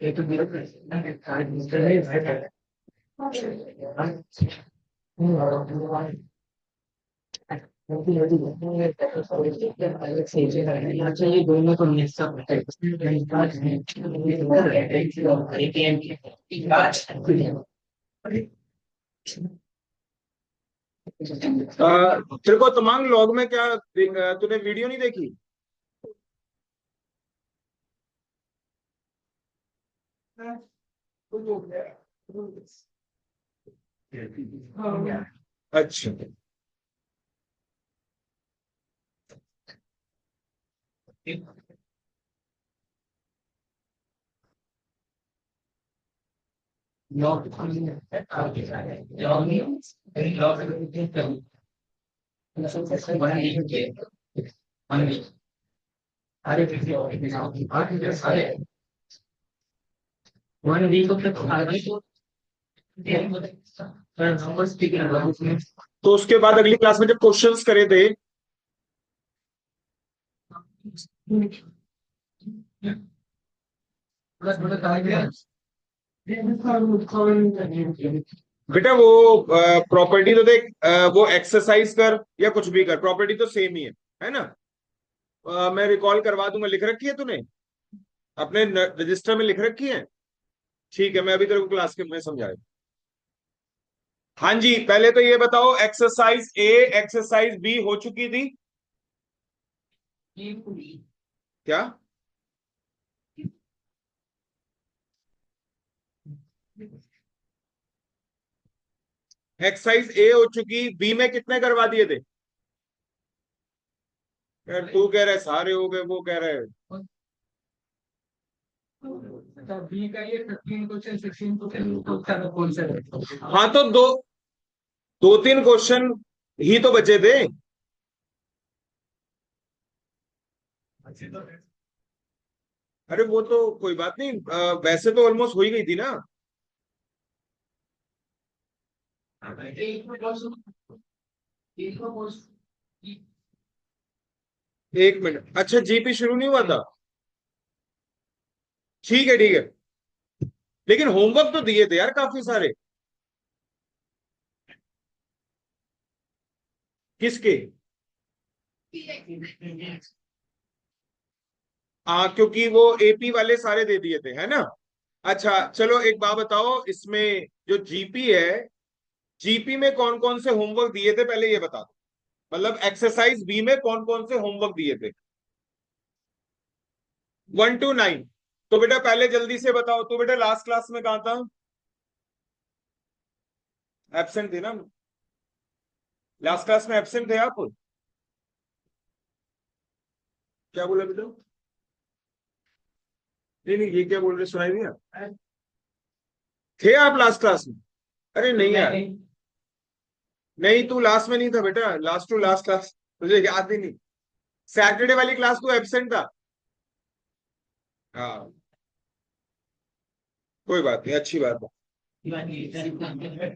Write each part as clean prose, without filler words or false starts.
ये तो मेरा ये दोनों को मिक्स अप तेरे को तमाम लॉग में क्या तूने वीडियो नहीं देखी? अच्छा, तो उसके बाद अगली क्लास में जब क्वेश्चंस करे थे, बेटा वो प्रॉपर्टी तो देख, वो एक्सरसाइज कर या कुछ भी कर, प्रॉपर्टी तो सेम ही है ना? मैं रिकॉल करवा दूंगा। लिख रखी है तूने अपने रजिस्टर में? लिख रखी है? ठीक है, मैं अभी तेरे को क्लास के में समझाया। हाँ जी, पहले तो ये बताओ, एक्सरसाइज ए एक्सरसाइज बी हो चुकी थी क्या? एक्सरसाइज ए हो चुकी, बी में कितने करवा दिए थे? यार तू कह रहा है सारे हो गए, वो कह रहा है। हाँ तो दो दो तीन क्वेश्चन ही तो बचे थे। अरे वो तो कोई बात नहीं, वैसे तो ऑलमोस्ट हो ही गई थी ना। एक मिनट, अच्छा जीपी शुरू नहीं हुआ था? ठीक है ठीक है, लेकिन होमवर्क तो दिए थे यार काफी सारे। किसके? क्योंकि वो एपी वाले सारे दे दिए थे, है ना? अच्छा चलो एक बात बताओ, इसमें जो जीपी है, जीपी में कौन कौन से होमवर्क दिए थे पहले ये बता दो। मतलब एक्सरसाइज बी में कौन कौन से होमवर्क दिए थे? 1 to 9। तो बेटा पहले जल्दी से बताओ, तो बेटा लास्ट क्लास में कहा था? एब्सेंट थे ना? लास्ट क्लास में एब्सेंट थे आप? क्या बोला बेटा? नहीं नहीं, ये क्या बोल रहे, सुनाई दिया? थे आप लास्ट क्लास में? अरे नहीं यार, नहीं तू लास्ट में नहीं था बेटा, लास्ट टू लास्ट क्लास तुझे याद ही नहीं। सैटरडे वाली क्लास तू एब्सेंट था। हाँ, कोई बात नहीं, अच्छी बात है।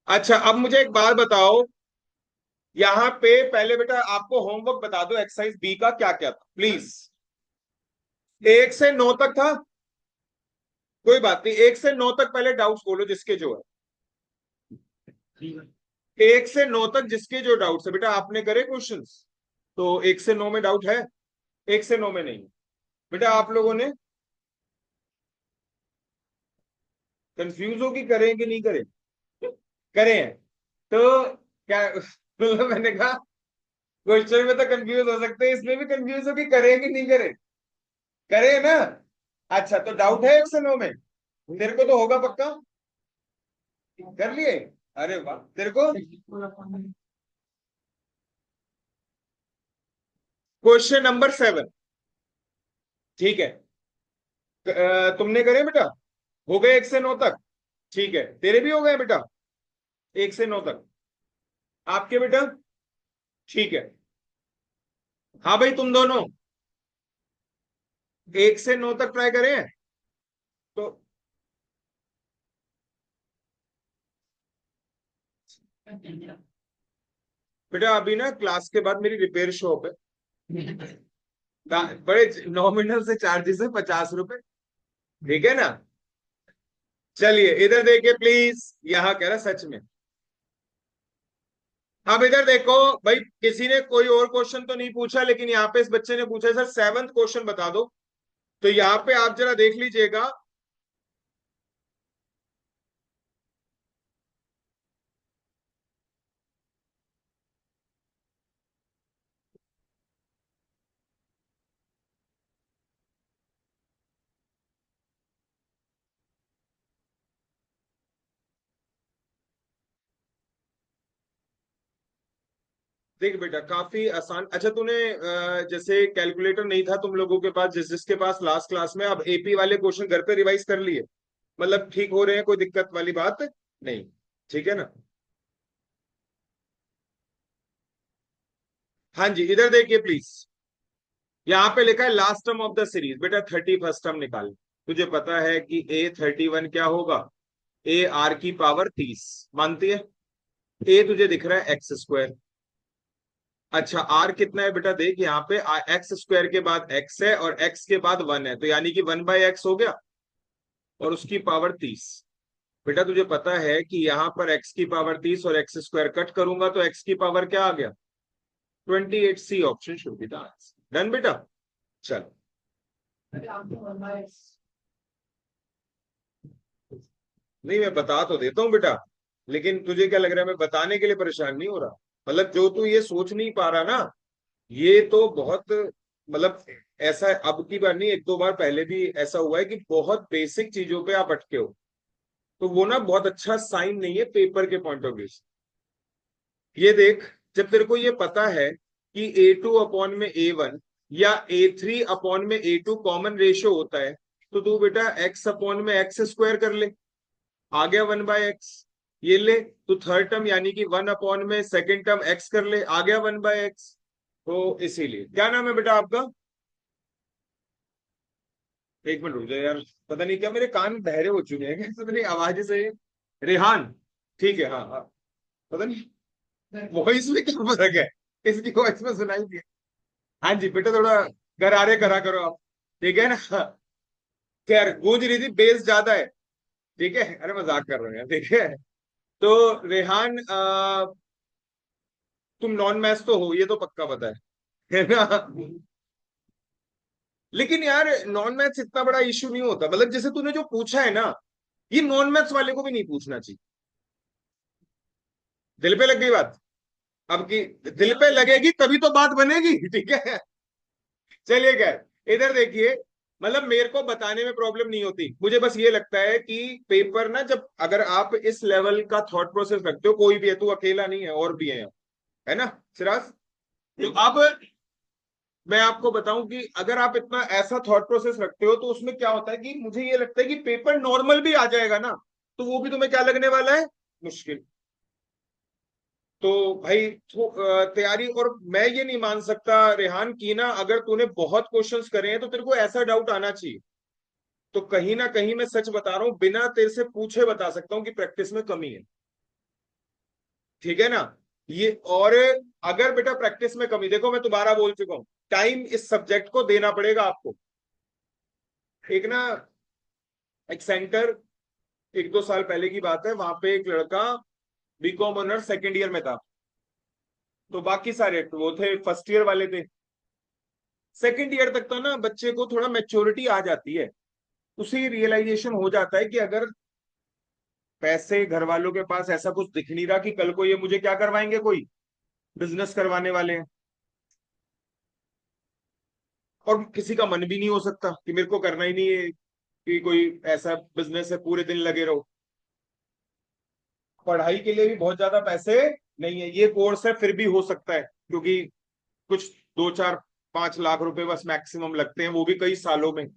अच्छा अब मुझे एक बात बताओ, यहाँ पे पहले बेटा आपको होमवर्क बता दो, एक्सरसाइज बी का क्या क्या था प्लीज। 1 से 9 तक था? कोई बात नहीं, 1 से 9 तक पहले डाउट्स बोलो जिसके जो है। 1 से 9 तक जिसके जो डाउट्स है बेटा, आपने करे क्वेश्चंस? तो 1 से 9 में डाउट है? 1 से 9 में नहीं बेटा, आप लोगों ने कंफ्यूज हो कि करें कि नहीं करें? करें हैं तो क्या मतलब मैंने कहा क्वेश्चन में तो कंफ्यूज हो सकते हैं, इसमें भी कंफ्यूज हो कि करें कि नहीं करें? करें ना? अच्छा तो डाउट है 1 से 9 में? तेरे को तो होगा पक्का? कर लिए? अरे वाह, तेरे को? क्वेश्चन नंबर 7, ठीक है। तुमने करे बेटा? हो गए 1 से 9 तक? ठीक है, तेरे भी हो गए बेटा 1 से 9 तक? आपके बेटा? ठीक है। हाँ भाई तुम दोनों? 1 से 9 तक ट्राई करें तो बेटा अभी ना क्लास के बाद मेरी रिपेयर शॉप है, बड़े नॉमिनल से चार्जेस है 50 रुपए, ठीक है ना। चलिए इधर देखिए प्लीज, यहाँ कह रहा सच में। अब इधर देखो भाई, किसी ने कोई और क्वेश्चन तो नहीं पूछा, लेकिन यहाँ पे इस बच्चे ने पूछा सर 7th क्वेश्चन बता दो। तो यहाँ पे आप जरा देख लीजिएगा। देख बेटा काफी आसान। अच्छा तूने जैसे कैलकुलेटर नहीं था तुम लोगों के पास, जिसके पास लास्ट क्लास में, अब एपी वाले क्वेश्चन घर पे रिवाइज कर लिए, मतलब ठीक हो रहे हैं, कोई दिक्कत वाली बात नहीं, ठीक है ना। हाँ जी इधर देखिए प्लीज, यहाँ पे लिखा है last term of the series. बेटा 31st टर्म निकाल। तुझे पता है कि A31 क्या होगा, A r की पावर 30, मानती है। ए तुझे दिख रहा है x²। अच्छा आर कितना है बेटा, देख यहाँ पे x² के बाद x है और x के बाद 1 है, तो यानी कि 1/x हो गया और उसकी पावर 30। बेटा तुझे पता है कि यहाँ पर x की पावर 30 और x² कट करूंगा तो x की पावर क्या आ गया, 28C option should be the answer. Done बेटा। चल नहीं मैं बता तो देता हूँ बेटा, लेकिन तुझे क्या लग रहा है मैं बताने के लिए परेशान नहीं हो रहा। मतलब जो तू ये सोच नहीं पा रहा ना, ये तो बहुत, मतलब ऐसा अब की बार नहीं, 1-2 बार पहले भी ऐसा हुआ है कि बहुत बेसिक चीजों पे आप अटके हो, तो वो ना बहुत अच्छा साइन नहीं है पेपर के पॉइंट ऑफ व्यू से। ये देख, जब तेरे को ये पता है कि A2/A1 या A3/A2 कॉमन रेशियो होता है, तो तू बेटा x/x² कर ले, आ गया 1/x। ये ले तो थर्ड टर्म यानी कि 1/2 टर्म x कर ले, आ गया 1/x। तो इसीलिए क्या नाम है बेटा आपका, 1 मिनट रुक जाए यार, पता नहीं क्या मेरे कान बहरे हो चुके हैं क्या, मेरी आवाज से। रेहान, ठीक है हाँ हाँ। पता नहीं वॉइस में क्या फर्क है, इसकी वॉइस में सुनाई दिया। हाँ जी बेटा थोड़ा गरारे करा करो आप, ठीक है ना। खैर गूंज रही थी, बेस ज्यादा है, ठीक है, अरे मजाक कर रहे हैं, ठीक है। तो रेहान तुम नॉन मैथ्स तो हो, ये तो पक्का पता है ना। लेकिन यार नॉन मैथ्स इतना बड़ा इशू नहीं होता, मतलब जैसे तूने जो पूछा है ना, ये नॉन मैथ्स वाले को भी नहीं पूछना चाहिए। दिल पे लग गई बात, अब की दिल पे लगेगी तभी तो बात बनेगी, ठीक है। चलिए खैर इधर देखिए, मतलब मेरे को बताने में प्रॉब्लम नहीं होती, मुझे बस ये लगता है कि पेपर ना, जब अगर आप इस लेवल का थॉट प्रोसेस रखते हो, कोई भी है, तू अकेला नहीं है और भी है यहाँ, है ना सिराज। तो अब मैं आपको बताऊं कि अगर आप इतना ऐसा थॉट प्रोसेस रखते हो, तो उसमें क्या होता है कि मुझे ये लगता है कि पेपर नॉर्मल भी आ जाएगा ना, तो वो भी तुम्हें क्या लगने वाला है, मुश्किल। तो भाई तैयारी, और मैं ये नहीं मान सकता रेहान की ना, अगर तूने बहुत क्वेश्चंस करे हैं तो तेरे को ऐसा डाउट आना चाहिए। तो कहीं ना कहीं मैं सच बता रहा हूं, बिना तेरे से पूछे बता सकता हूं कि प्रैक्टिस में कमी है, ठीक है ना। ये और अगर बेटा प्रैक्टिस में कमी, देखो मैं दोबारा बोल चुका हूं, टाइम इस सब्जेक्ट को देना पड़ेगा आपको। एक ना, एक सेंटर, 1-2 साल पहले की बात है, वहां पे एक लड़का बीकॉम ऑनर्स सेकेंड ईयर में था, तो बाकी सारे वो थे फर्स्ट ईयर वाले थे। सेकेंड ईयर तक तो ना बच्चे को थोड़ा मैच्योरिटी आ जाती है, उसे रियलाइजेशन हो जाता है कि अगर पैसे घर वालों के पास ऐसा कुछ दिख नहीं रहा कि कल को ये मुझे क्या करवाएंगे, कोई बिजनेस करवाने वाले हैं, और किसी का मन भी नहीं हो सकता कि मेरे को करना ही नहीं है कि कोई ऐसा बिजनेस है पूरे दिन लगे रहो। पढ़ाई के लिए भी बहुत ज्यादा पैसे नहीं है, ये कोर्स है फिर भी हो सकता है, क्योंकि कुछ 2-4-5 लाख रुपए बस मैक्सिमम लगते हैं, वो भी कई सालों में,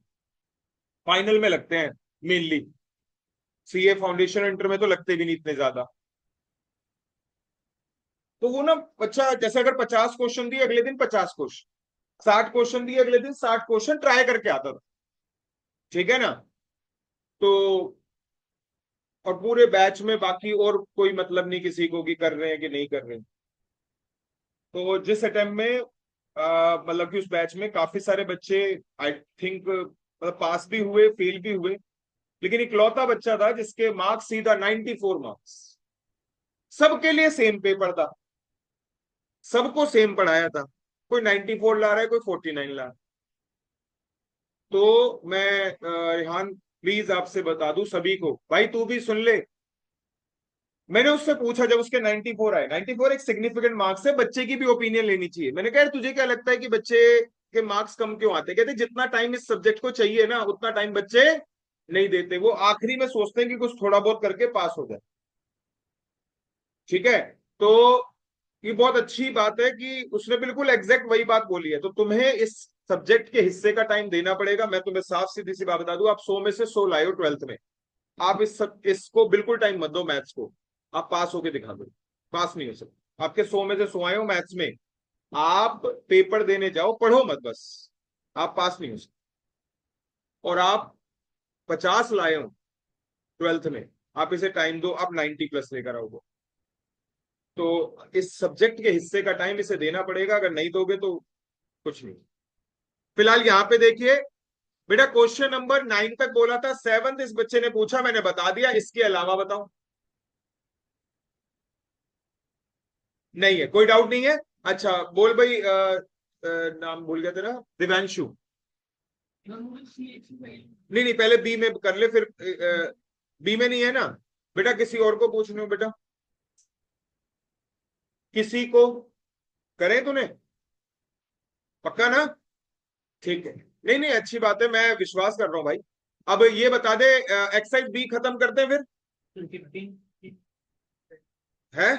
फाइनल में लगते हैं मेनली। सीए फाउंडेशन इंटर में तो लगते भी नहीं इतने ज्यादा। तो वो ना, बच्चा जैसे अगर 50 क्वेश्चन दिए, अगले दिन 50 क्वेश्चन, 60 क्वेश्चन दिए, अगले दिन 60 क्वेश्चन ट्राई करके आता था, ठीक है ना। तो और पूरे बैच में बाकी और कोई मतलब नहीं किसी को कि कर रहे हैं कि नहीं कर रहे हैं। तो जिस अटेम्प्ट में मतलब कि उस बैच में काफी सारे बच्चे आई थिंक मतलब पास भी हुए, फेल भी हुए, लेकिन इकलौता बच्चा था जिसके मार्क्स सीधा 94 मार्क्स। सबके लिए सेम पेपर था, सबको सेम पढ़ाया था, कोई 94 ला रहा है, कोई 49 ला रहा है। तो मैं रेहान प्लीज आपसे बता दूं सभी को, भाई तू भी सुन ले। मैंने उससे पूछा जब उसके 94 आए, 94 एक सिग्निफिकेंट मार्क्स है, बच्चे की भी ओपिनियन लेनी चाहिए। मैंने कहा यार तुझे क्या लगता है कि बच्चे के मार्क्स कम क्यों आते? कहते जितना टाइम इस सब्जेक्ट को चाहिए ना उतना टाइम बच्चे नहीं देते, वो आखिरी में सोचते हैं कि कुछ थोड़ा बहुत करके पास हो जाए। ठीक है, तो ये बहुत अच्छी बात है कि उसने बिल्कुल एग्जैक्ट वही बात बोली है। तो तुम्हें इस सब्जेक्ट के हिस्से का टाइम देना पड़ेगा। मैं तुम्हें साफ सीधी सी बात बता दूं, आप 100 में से 100 लाए हो 12th में, आप इसको बिल्कुल टाइम मत दो मैथ्स को, आप पास होके दिखा दो। पास नहीं हो सकते, आपके 100 में से 100 आए हो मैथ्स में, आप पेपर देने जाओ, पढ़ो मत बस, आप पास नहीं हो सकते। और आप 50 लाए हो 12th में, आप इसे टाइम दो, आप 90 प्लस लेकर आओगे। तो इस सब्जेक्ट के हिस्से का टाइम इसे देना पड़ेगा, अगर नहीं दोगे तो कुछ नहीं। फिलहाल यहाँ पे देखिए बेटा, क्वेश्चन नंबर 9 तक बोला था, 7th इस बच्चे ने पूछा, मैंने बता दिया। इसके अलावा बताओ, नहीं है, कोई डाउट नहीं है। अच्छा बोल भाई, नाम भूल गया तेरा, दिव्यांशु। नहीं नहीं, पहले बी में कर ले, फिर बी में नहीं है ना बेटा, किसी और को पूछ लो बेटा, किसी को करें तूने, पक्का ना? ठीक है, नहीं नहीं अच्छी बात है, मैं विश्वास कर रहा हूं भाई। अब ये बता दे, एक्सरसाइज बी खत्म करते हैं फिर, है?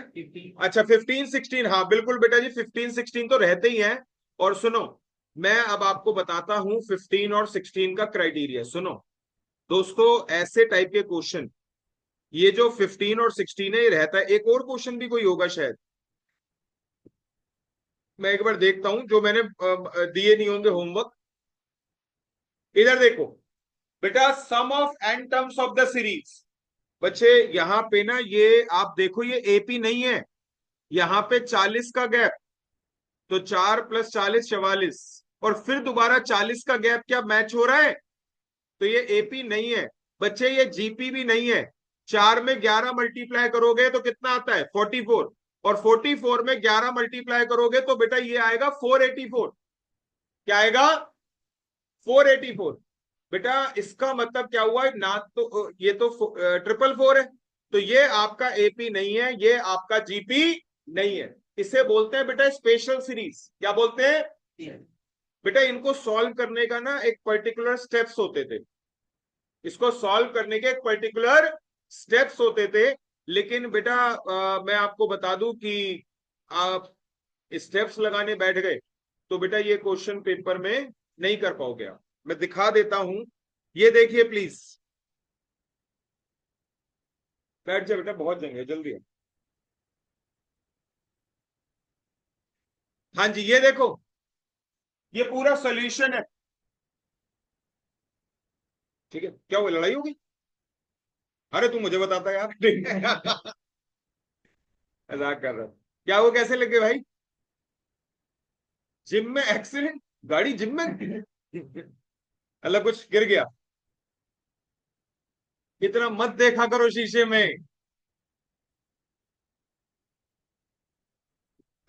अच्छा 15 16, हाँ बिल्कुल बेटा जी, 15 16 तो रहते ही हैं। और सुनो, मैं अब आपको बताता हूं 15 और 16 का क्राइटेरिया। सुनो दोस्तों, ऐसे टाइप के क्वेश्चन, ये जो 15 और 16 है ये रहता है। एक और क्वेश्चन भी कोई होगा शायद, मैं एक बार देखता हूं, जो मैंने दिए नहीं होंगे होमवर्क। इधर देखो बेटा, sum of n terms of the series. बच्चे यहाँ पे ना, ये आप देखो, ये एपी नहीं है, यहाँ पे 40 का गैप, तो 4 + 40 44, और फिर दोबारा 40 का गैप क्या मैच हो रहा है? तो ये एपी नहीं है बच्चे, ये जीपी भी नहीं है। 4 में 11 मल्टीप्लाई करोगे तो कितना आता है? 44, और 44 में 11 मल्टीप्लाई करोगे तो बेटा ये आएगा 484। क्या आएगा? 484। बेटा इसका मतलब क्या हुआ ना, तो ये तो 444 है, तो ये आपका एपी नहीं है, ये आपका जीपी नहीं है। इसे बोलते हैं बेटा स्पेशल सीरीज। क्या बोलते हैं बेटा? इनको सॉल्व करने का ना एक पर्टिकुलर स्टेप्स होते थे, इसको सॉल्व करने के एक पर्टिकुलर स्टेप्स होते थे। लेकिन बेटा मैं आपको बता दूं कि आप स्टेप्स लगाने बैठ गए तो बेटा ये क्वेश्चन पेपर में नहीं कर पाओगे आप। मैं दिखा देता हूं, ये देखिए प्लीज, बैठ जाए बेटा, बहुत जंग है, जल्दी है। हाँ जी, ये देखो, ये पूरा सोल्यूशन है। ठीक है, क्या हुआ, लड़ाई होगी? अरे तू मुझे बताता यार। मजाक कर रहा हूं। क्या वो कैसे लगे भाई? जिम में एक्सीडेंट? गाड़ी जिम में? अल्लाह, कुछ गिर गया? इतना मत देखा करो शीशे में।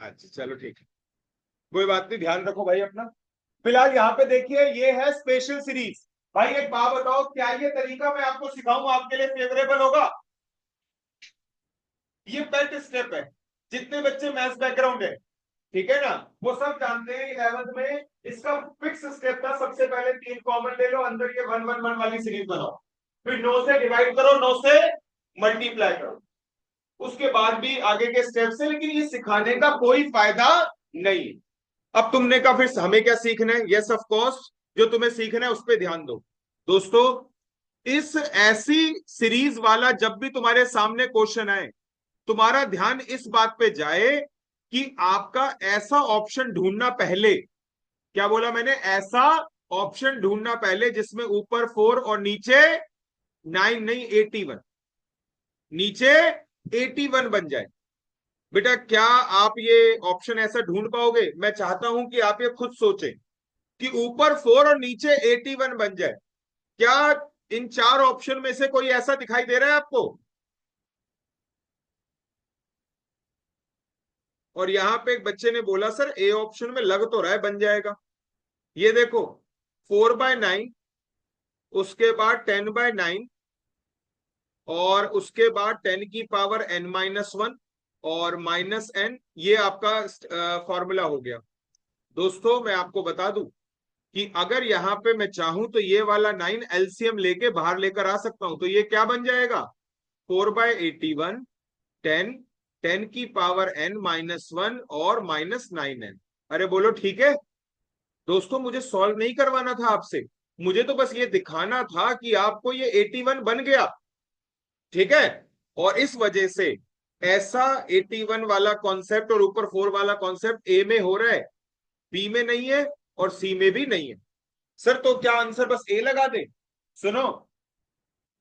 अच्छा चलो ठीक है, कोई बात नहीं, ध्यान रखो भाई अपना। फिलहाल यहाँ पे देखिए, ये है स्पेशल सीरीज। भाई एक बात बताओ, क्या ये तरीका मैं आपको सिखाऊं आपके लिए फेवरेबल होगा? ये पेट स्टेप है। जितने बच्चे मैथ्स बैकग्राउंड है, ठीक है ना, वो सब जानते हैं 11th में इसका फिक्स स्टेप था। सबसे पहले 3 कॉमन ले लो, अंदर ये 1 1 1 वाली सीरीज बनाओ, फिर 9 से डिवाइड करो, 9 से मल्टीप्लाई करो, उसके बाद भी आगे के स्टेप से। लेकिन ये सिखाने का कोई फायदा नहीं। अब तुमने कहा फिर हमें क्या सीखना है? यस ऑफ कोर्स, जो तुम्हें सीखना है उस पर ध्यान दो। दोस्तों, इस ऐसी सीरीज वाला जब भी तुम्हारे सामने क्वेश्चन आए, तुम्हारा ध्यान इस बात पे जाए कि आपका ऐसा ऑप्शन ढूंढना पहले क्या बोला मैंने? ऐसा ऑप्शन ढूंढना पहले जिसमें ऊपर 4 और नीचे 9 नहीं 81, नीचे 81 बन जाए। बेटा क्या आप ये ऑप्शन ऐसा ढूंढ पाओगे? मैं चाहता हूं कि आप ये खुद सोचें कि ऊपर 4 और नीचे 81 बन जाए। क्या इन चार ऑप्शन में से कोई ऐसा दिखाई दे रहा है आपको? और यहां पे एक बच्चे ने बोला सर ए ऑप्शन में लग तो रहा है बन जाएगा। ये देखो 4/9, उसके बाद 10/9, और उसके बाद 10⁻n-1 और -n, ये आपका फॉर्मूला हो गया। दोस्तों मैं आपको बता दूं कि अगर यहाँ पे मैं चाहूं तो ये वाला 9 एलसीएम लेके बाहर लेकर आ सकता हूं, तो ये क्या बन जाएगा? 4/81, 10, 10⁻n-1 और -9n। अरे बोलो ठीक है? दोस्तों मुझे सॉल्व नहीं करवाना था आपसे, मुझे तो बस ये दिखाना था कि आपको ये 81 बन गया। ठीक है? और इस वजह से ऐसा 81 वाला कॉन्सेप्ट और ऊपर 4 वाला कॉन्सेप्ट ए में हो रहा है, बी में नहीं है और सी में भी नहीं है। सर तो क्या आंसर बस ए लगा दे? सुनो,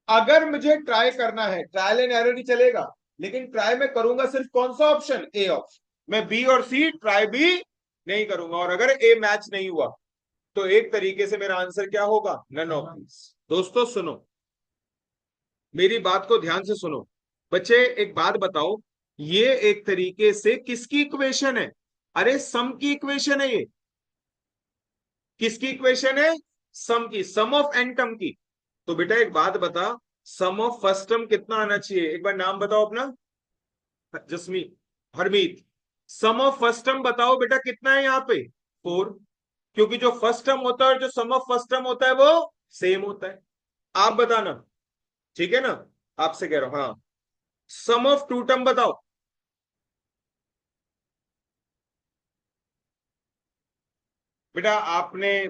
अगर मुझे ट्राई करना है, ट्रायल एंड एरर ही चलेगा, लेकिन ट्राई मैं करूंगा सिर्फ कौन सा ऑप्शन? A option. मैं बी और सी ट्राई भी नहीं करूंगा, और अगर ए मैच नहीं हुआ तो एक तरीके से मेरा आंसर क्या होगा? None of these. दोस्तों सुनो, मेरी बात को ध्यान से सुनो। बच्चे एक बात बताओ, ये एक तरीके से किसकी इक्वेशन है? अरे सम की इक्वेशन है ये। किसकी इक्वेशन है? सम की, सम ऑफ एन टर्म की। तो बेटा एक बात बता, सम ऑफ फर्स्ट टर्म कितना आना चाहिए? एक बार नाम बताओ अपना। जसमी, हरमीत। सम ऑफ फर्स्ट टर्म बताओ बेटा कितना है यहाँ पे? 4। क्योंकि जो फर्स्ट टर्म होता है और जो सम ऑफ फर्स्ट टर्म होता है वो सेम होता है। आप बताना, ठीक है ना? आपसे कह रहा हूं। हाँ, सम ऑफ टू टर्म बताओ। बेटा आपने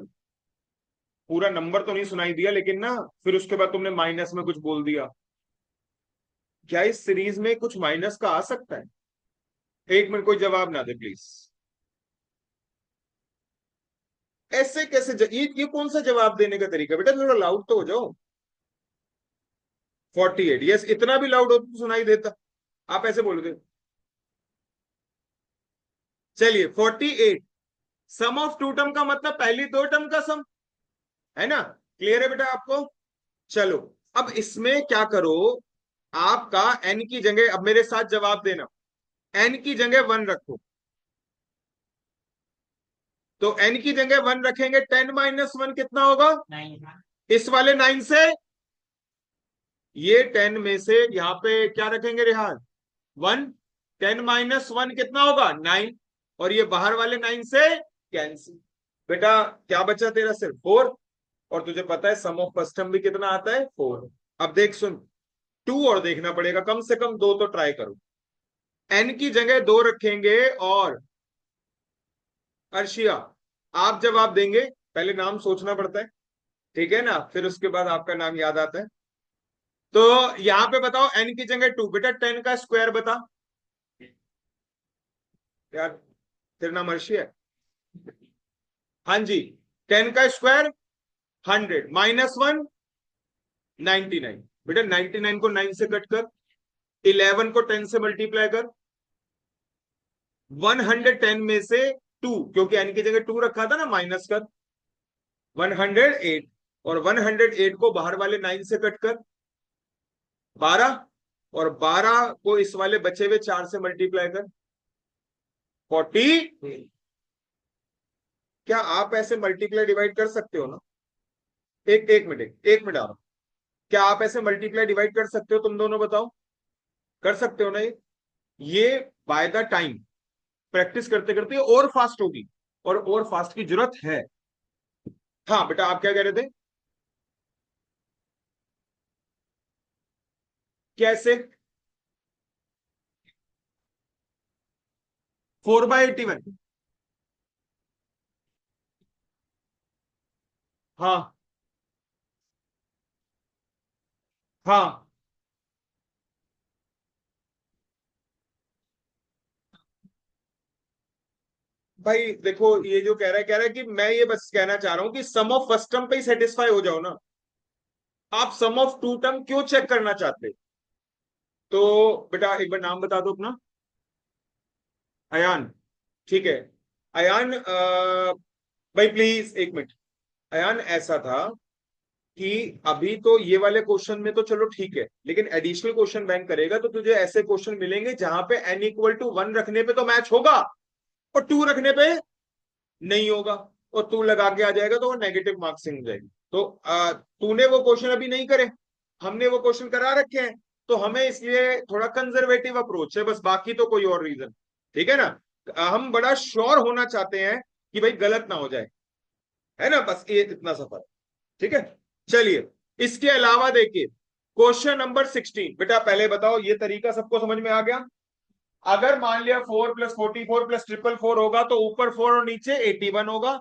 पूरा नंबर तो नहीं सुनाई दिया, लेकिन ना फिर उसके बाद तुमने माइनस में कुछ बोल दिया। क्या इस सीरीज में कुछ माइनस का आ सकता है? एक मिनट, कोई जवाब ना दे प्लीज। ऐसे कैसे ये कौन सा जवाब देने का तरीका? बेटा थोड़ा लाउड तो हो जाओ। 48, यस, इतना भी लाउड हो तो सुनाई देता। आप ऐसे बोलोगे। चलिए 48, सम ऑफ टू टर्म का मतलब पहली दो टर्म का सम, है ना? क्लियर है बेटा आपको? चलो, अब इसमें क्या करो, आपका एन की जगह, अब मेरे साथ जवाब देना, एन की जगह 1 रखो। तो एन की जगह 1 रखेंगे, 10-1 कितना होगा? 9। इस वाले 9 से, ये 10 में से यहां पे क्या रखेंगे रेहान? 1। 10-1 कितना होगा? 9। और ये बाहर वाले 9 से कैंसिल। बेटा क्या बचा तेरा? सिर्फ 4। और तुझे पता है सम ऑफ फर्स्ट टर्म भी कितना आता है? 4। अब देख सुन, 2 और देखना पड़ेगा, कम से कम 2 तो ट्राई करो। एन की जगह 2 रखेंगे, और अर्शिया आप जवाब देंगे। पहले नाम सोचना पड़ता है, ठीक है ना? फिर उसके बाद आपका नाम याद आता है। तो यहां पे बताओ, एन की जगह 2। बेटा 10 का स्क्वायर बता। यार तेरा नाम अर्शी है? हाँ जी। 10 का स्क्वायर 100, -1 99। बेटा 99 को 9 से कट कर, 11 को 10 से मल्टीप्लाई कर, 110 में से 2, क्योंकि एन की जगह 2 रखा था ना, माइनस कर 108। और 108 को बाहर वाले 9 से कट कर 12, और 12 को इस वाले बचे हुए 4 से मल्टीप्लाई कर 40। क्या आप ऐसे मल्टीप्लाई डिवाइड कर सकते हो ना? एक मिनट, एक मिनट आ रहा हूं। क्या आप ऐसे मल्टीप्लाई डिवाइड कर सकते हो? तुम दोनों बताओ, कर सकते हो ना? ये बाय द टाइम प्रैक्टिस करते करते और फास्ट होगी, और फास्ट की जरूरत है। हाँ बेटा आप क्या कह रहे थे? कैसे? 4/81। हाँ हाँ। भाई देखो, ये जो कह रहा है कि मैं ये बस कहना चाह रहा हूं कि सम ऑफ फर्स्ट टर्म पे ही सेटिस्फाई हो जाओ ना। आप सम ऑफ टू टर्म क्यों चेक करना चाहते? तो बेटा एक बार नाम बता दो अपना। अयान। ठीक है। अयान, भाई प्लीज एक मिनट। अयान, ऐसा था कि अभी तो ये वाले क्वेश्चन में तो चलो ठीक है, लेकिन एडिशनल क्वेश्चन बैंक करेगा तो तुझे ऐसे क्वेश्चन मिलेंगे जहां पे n=1 रखने पे तो मैच होगा, और 2 रखने पे नहीं होगा, और तू लगा के आ जाएगा तो वो नेगेटिव मार्क्सिंग हो जाएगी। तो तूने वो क्वेश्चन अभी नहीं करे, हमने वो क्वेश्चन करा रखे हैं, तो हमें इसलिए थोड़ा कंजर्वेटिव अप्रोच है, बस बाकी तो कोई और रीजन। ठीक है ना? हम बड़ा श्योर होना चाहते हैं कि भाई गलत ना हो जाए, है ना? बस ये इतना सफर। ठीक है, चलिए। इसके अलावा देखिए, क्वेश्चन नंबर 16। बेटा पहले बताओ, ये तरीका सबको समझ में आ गया? अगर मान लिया 4+44+444 होगा तो ऊपर 4 और नीचे 81 होगा,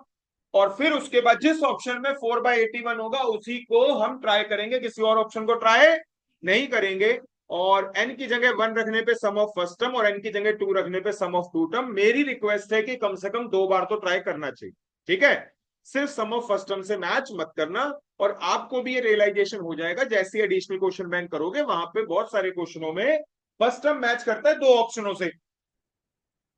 और फिर उसके बाद जिस ऑप्शन में 4/81 होगा उसी को हम ट्राई करेंगे, किसी और ऑप्शन को ट्राई नहीं करेंगे। और n की जगह 1 रखने पे सम ऑफ फर्स्ट टर्म, और n की जगह 2 रखने पे सम ऑफ टू टर्म। मेरी रिक्वेस्ट है कि कम से कम 2 बार तो ट्राई करना चाहिए। ठीक है? सिर्फ सम ऑफ फर्स्ट टर्म से मैच मत करना, और आपको भी ये रियलाइजेशन हो जाएगा जैसे एडिशनल क्वेश्चन बैंक करोगे, वहां पे बहुत सारे क्वेश्चनों में फर्स्ट टर्म मैच करता है 2 ऑप्शनों से,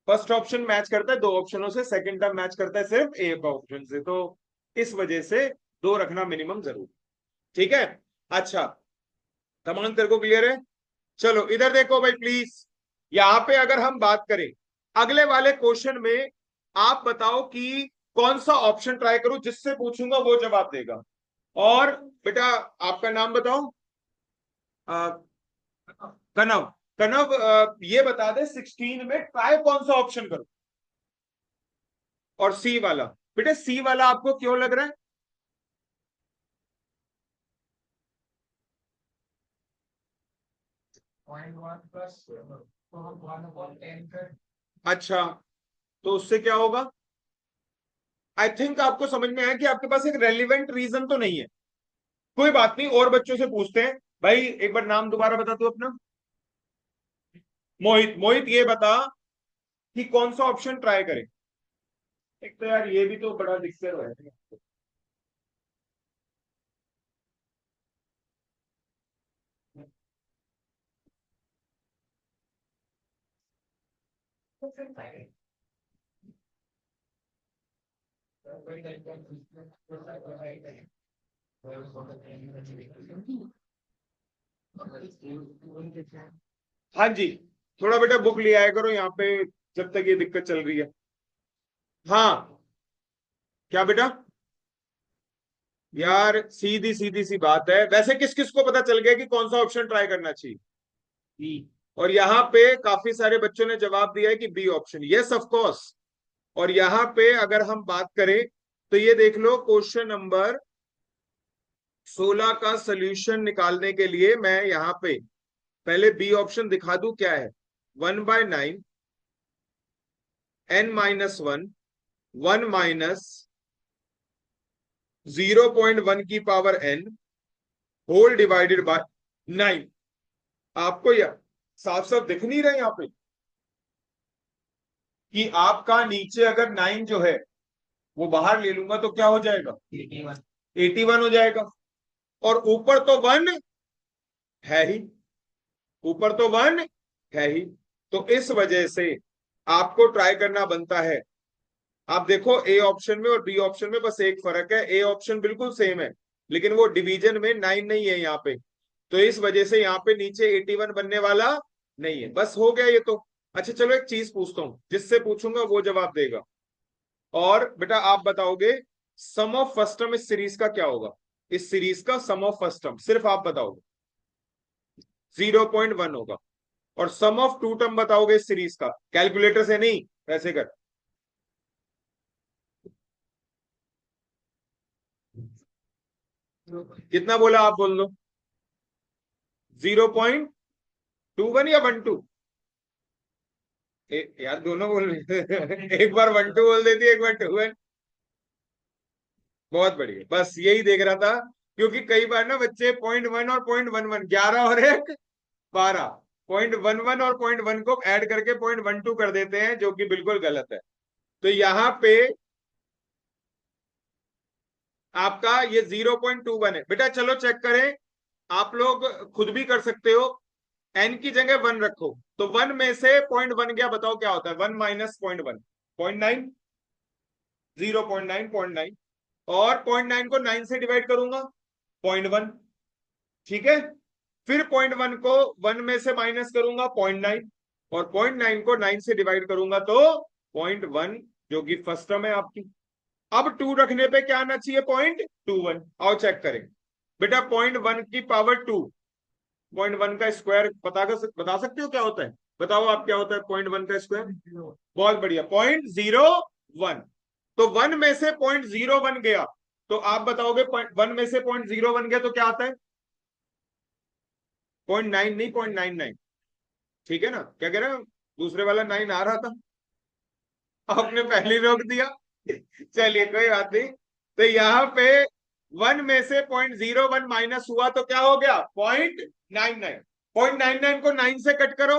फर्स्ट ऑप्शन मैच करता है 2 ऑप्शनों से, सेकंड टर्म मैच करता है सिर्फ एक ऑप्शन से। तो इस वजह से 2 रखना मिनिमम जरूर। ठीक है? अच्छा, तमाम तेरे को क्लियर है? चलो इधर देखो भाई प्लीज। यहां पे अगर हम बात करें अगले वाले क्वेश्चन में, आप बताओ कि कौन सा ऑप्शन ट्राई करूं, जिससे पूछूंगा वो जवाब देगा। और बेटा आपका नाम बताओ। कनव। कनव, ये बता दे 16 में ट्राई कौन सा ऑप्शन करूं? और सी वाला, बेटे सी वाला आपको क्यों लग रहा है? अच्छा, तो उससे क्या होगा? आई थिंक आपको समझ में आया कि आपके पास एक रेलिवेंट रीजन तो नहीं है। कोई बात नहीं, और बच्चों से पूछते हैं। भाई एक बार नाम दोबारा बता तू अपना। मोहित। मोहित ये बता कि कौन सा ऑप्शन ट्राई करें। एक तो यार ये भी तो बड़ा दिक्कत है। हाँ जी, थोड़ा बेटा बुक ले आया करो यहाँ पे जब तक ये दिक्कत चल रही है। हाँ, क्या बेटा? यार सीधी सीधी सी बात है, वैसे किस किस को पता चल गया कि कौन सा ऑप्शन ट्राई करना चाहिए? बी। और यहाँ पे काफी सारे बच्चों ने जवाब दिया है कि B option, yes of course. और यहाँ पे अगर हम बात करें तो ये देख लो, क्वेश्चन नंबर 16 का सोल्यूशन निकालने के लिए मैं यहाँ पे पहले बी ऑप्शन दिखा दूं क्या है। 1/9 n-1, 1 - 0.1 की power n whole divided by 9। आपको यह साफ साफ दिख नहीं रहा है यहाँ पे कि आपका नीचे अगर 9 जो है वो बाहर ले लूंगा तो क्या हो जाएगा? 81 हो जाएगा। और ऊपर तो 1 है ही, ऊपर तो 1 है ही। तो इस वजह से आपको ट्राई करना बनता है। आप देखो ए ऑप्शन में और बी ऑप्शन में बस एक फर्क है, ए ऑप्शन बिल्कुल सेम है, लेकिन वो डिवीजन में 9 नहीं है यहाँ पे। तो इस वजह से यहाँ पे नीचे 81 बनने वाला नहीं है। बस हो गया ये तो। अच्छा चलो एक चीज पूछता हूँ, जिससे पूछूंगा वो जवाब देगा। और बेटा आप बताओगे सम ऑफ फर्स्ट टर्म इस सीरीज का क्या होगा? इस सीरीज का सम ऑफ फर्स्ट टर्म सिर्फ आप बताओगे। 0.1 होगा। और सम ऑफ टू टर्म बताओगे इस सीरीज का, कैलकुलेटर से नहीं, वैसे कर। कितना बोला आप बोल दो। 0.21 या 1 2? यार दोनों बोल रहे एक बार 1 2 बोल देती, एक बार 2 1। बहुत बढ़िया, बस यही देख रहा था। क्योंकि कई बार ना बच्चे 0.1 और 0.11, 11 और 1 12, 0.11 और 0.1 को ऐड करके 0.12 कर देते हैं, जो कि बिल्कुल गलत है। तो यहां पे आपका ये 0.21 है बेटा। चलो चेक करें, आप लोग खुद भी कर सकते हो। एन की जगह 1 रखो, तो 1 में से 0.1 गया, बताओ क्या होता है? 1 माइनस 0.1, 0.9, 0.9, 0.9। और 0.9 को 9 से डिवाइड करूंगा, 0.1। ठीक है, फिर 0.1 को 1 में से माइनस करूंगा, 0.9। और 0.9 को 9 से डिवाइड करूंगा तो 0.1, जो कि फर्स्ट टर्म है आपकी। अब 2 रखने पे क्या आना चाहिए? 0.21। आओ चेक करें बेटा। 0.1 की पावर 2, 0.1 का स्क्वायर बता सकते हो क्या होता है? बताओ आप, क्या होता है 0.1 का स्क्वायर? बहुत बढ़िया, 0.01। तो 1 में से 0.01 गया, तो आप बताओगे 1 में से 0.01 गया तो क्या आता है? 0.9 नहीं, 0.99। ठीक है ना? क्या कह रहे हो? दूसरे वाला 9 आ रहा था, आपने पहले ही रोक दिया। चलिए कोई बात नहीं। तो यहाँ पे 1 में से 0.01 माइनस हुआ तो क्या हो गया? 0.99। 0.99 को 9 से कट करो,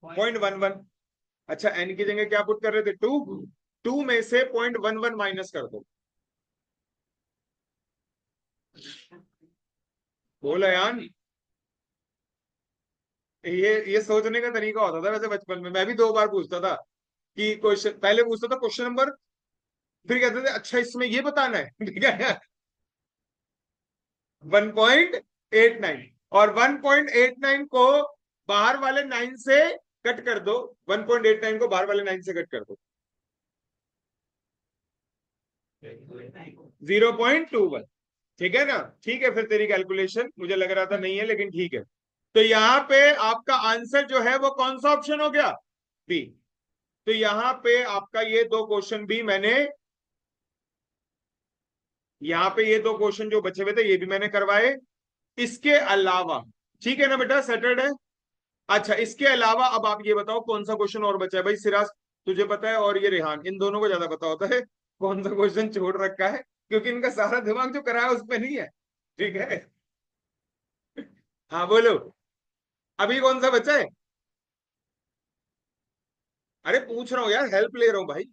0.11। अच्छा, एन की जगह क्या पुट कर रहे थे? 2। 2 में से 0.11 माइनस कर दो। बोला यार, ये सोचने का तरीका होता था वैसे बचपन में। मैं भी 2 बार पूछता था कि क्वेश्चन, पहले पूछता था क्वेश्चन नंबर, फिर कहते थे अच्छा इसमें ये बताना है। ठीक है, 1.89। और 1.89 को बाहर वाले 9 से कट कर दो, 1.89 को बाहर वाले 9 से कट कर दो, 0.21। ठीक है ना? ठीक है, फिर तेरी कैलकुलेशन मुझे लग रहा था नहीं है, लेकिन ठीक है। तो यहां पे आपका आंसर जो है वो कौन सा ऑप्शन हो गया? बी। तो यहां पे आपका ये 2 क्वेश्चन भी मैंने, यहां पे ये 2 क्वेश्चन जो बचे हुए थे ये भी मैंने करवाए। इसके अलावा, ठीक है ना बेटा, सैटरडे। अच्छा, इसके अलावा अब आप ये बताओ कौन सा क्वेश्चन और बचा है भाई? सिराज, तुझे पता है, और ये रेहान, इन दोनों को ज्यादा पता होता है कौन सा क्वेश्चन छोड़ रखा है, क्योंकि इनका सारा दिमाग जो करा है उस पर नहीं है। ठीक है, हाँ बोलो, अभी कौन सा बचा है? अरे पूछ रहा हूँ यार, हेल्प ले रहा हूँ भाई।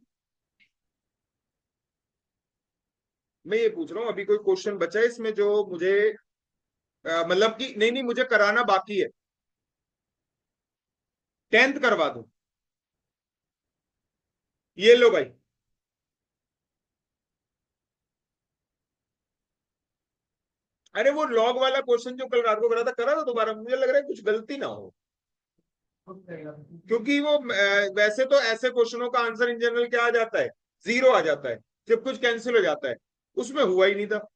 मैं ये पूछ रहा हूँ अभी कोई क्वेश्चन बचा है इसमें जो मुझे मतलब कि नहीं नहीं मुझे कराना बाकी है। 10th करवा दो। ये लो भाई। अरे वो लॉग वाला क्वेश्चन जो कल रात को करा था, करा था दोबारा? मुझे लग रहा है कुछ गलती ना हो, क्योंकि वो वैसे तो ऐसे क्वेश्चनों का आंसर इन जनरल क्या आ जाता है? 0 आ जाता है, जब कुछ कैंसिल हो जाता है। उसमें हुआ ही नहीं था,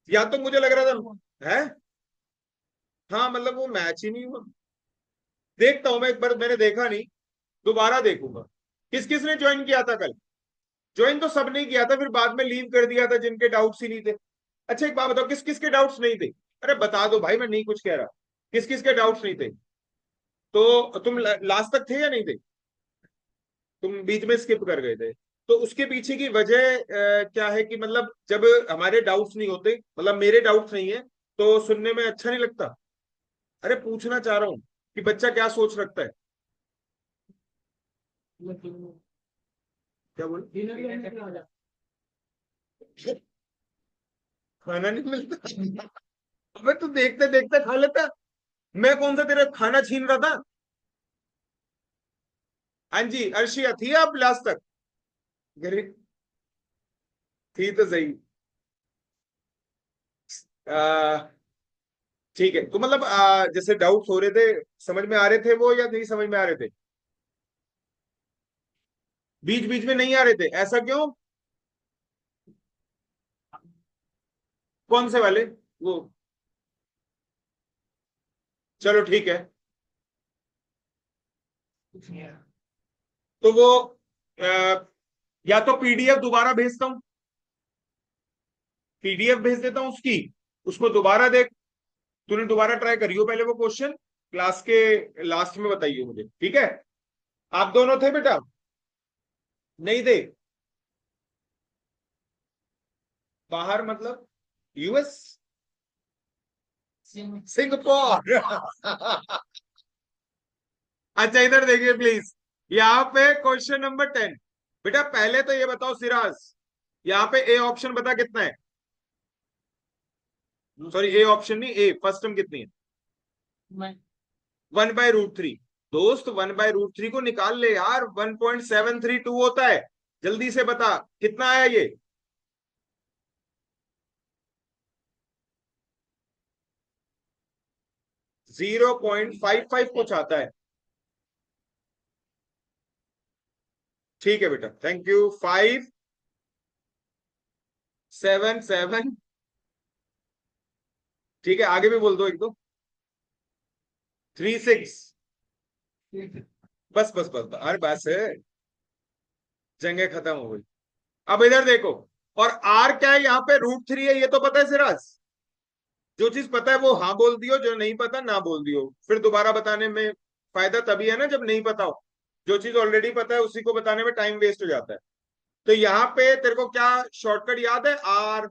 या तो मुझे लग रहा था है। हाँ मतलब वो मैच ही नहीं हुआ। देखता हूं मैं एक बार, मैंने देखा नहीं, दोबारा देखूंगा। किस किस ने ज्वाइन किया था कल? ज्वाइन तो सब नहीं किया था, फिर बाद में लीव कर दिया था जिनके डाउट्स ही नहीं थे। अच्छा एक बात बताओ, किस किस के डाउट्स नहीं थे? अरे बता दो भाई, मैं नहीं कुछ कह रहा। किस किस के डाउट्स नहीं थे? तो तुम लास्ट तक थे या नहीं थे? तुम बीच में स्किप कर गए थे, तो उसके पीछे की वजह क्या है? कि मतलब जब हमारे डाउट्स नहीं होते, मतलब मेरे डाउट्स नहीं है, तो सुनने में अच्छा नहीं लगता। अरे पूछना चाह रहा हूँ कि बच्चा क्या सोच रखता है। क्या बोल? खाना नहीं मिलता? अबे तू देखते देखते खा लेता। मैं कौन सा तेरा खाना छीन रहा था? हाँ जी अर्शिया, थी आप लास्ट तक? गरीब थी तो सही। आ, ठीक है, तो मतलब जैसे डाउट्स हो रहे थे, समझ में आ रहे थे वो या नहीं समझ में आ रहे थे? बीच बीच में नहीं आ रहे थे, ऐसा क्यों? कौन से वाले? वो, चलो ठीक है। तो वो या तो पीडीएफ दोबारा भेजता हूँ, पीडीएफ भेज देता हूँ उसकी, उसको दोबारा देख। तूने दोबारा ट्राई करियो पहले वो क्वेश्चन, क्लास के लास्ट में बताइए मुझे, ठीक है? आप दोनों थे बेटा? नहीं थे? बाहर मतलब यूएस, सिंगापुर। अच्छा इधर देखिए प्लीज, यहाँ पे क्वेश्चन नंबर 10। बेटा पहले तो ये बताओ सिराज, यहाँ पे ए ऑप्शन बता कितना है, सॉरी ए ऑप्शन नहीं, ए फर्स्ट टर्म कितनी है, 1/√3। दोस्त 1/√3 को निकाल ले यार, 1.732 होता है। जल्दी से बता कितना आया ये। 0.55 कुछ आता है। ठीक है बेटा, थैंक यू। 577, ठीक है आगे भी बोल दो एक दो। 36, बस बस बस बस, अरे बस है, जंगे खत्म हो गई। अब इधर देखो, और आर क्या है यहाँ पे, √3 है, ये तो पता है सिराज। जो चीज पता है वो हाँ बोल दियो, जो नहीं पता ना बोल दियो, फिर दोबारा बताने में फायदा तभी है ना जब नहीं पता हो। जो चीज ऑलरेडी पता है उसी को बताने में टाइम वेस्ट हो जाता है। तो यहाँ पे तेरे को क्या शॉर्टकट याद है, r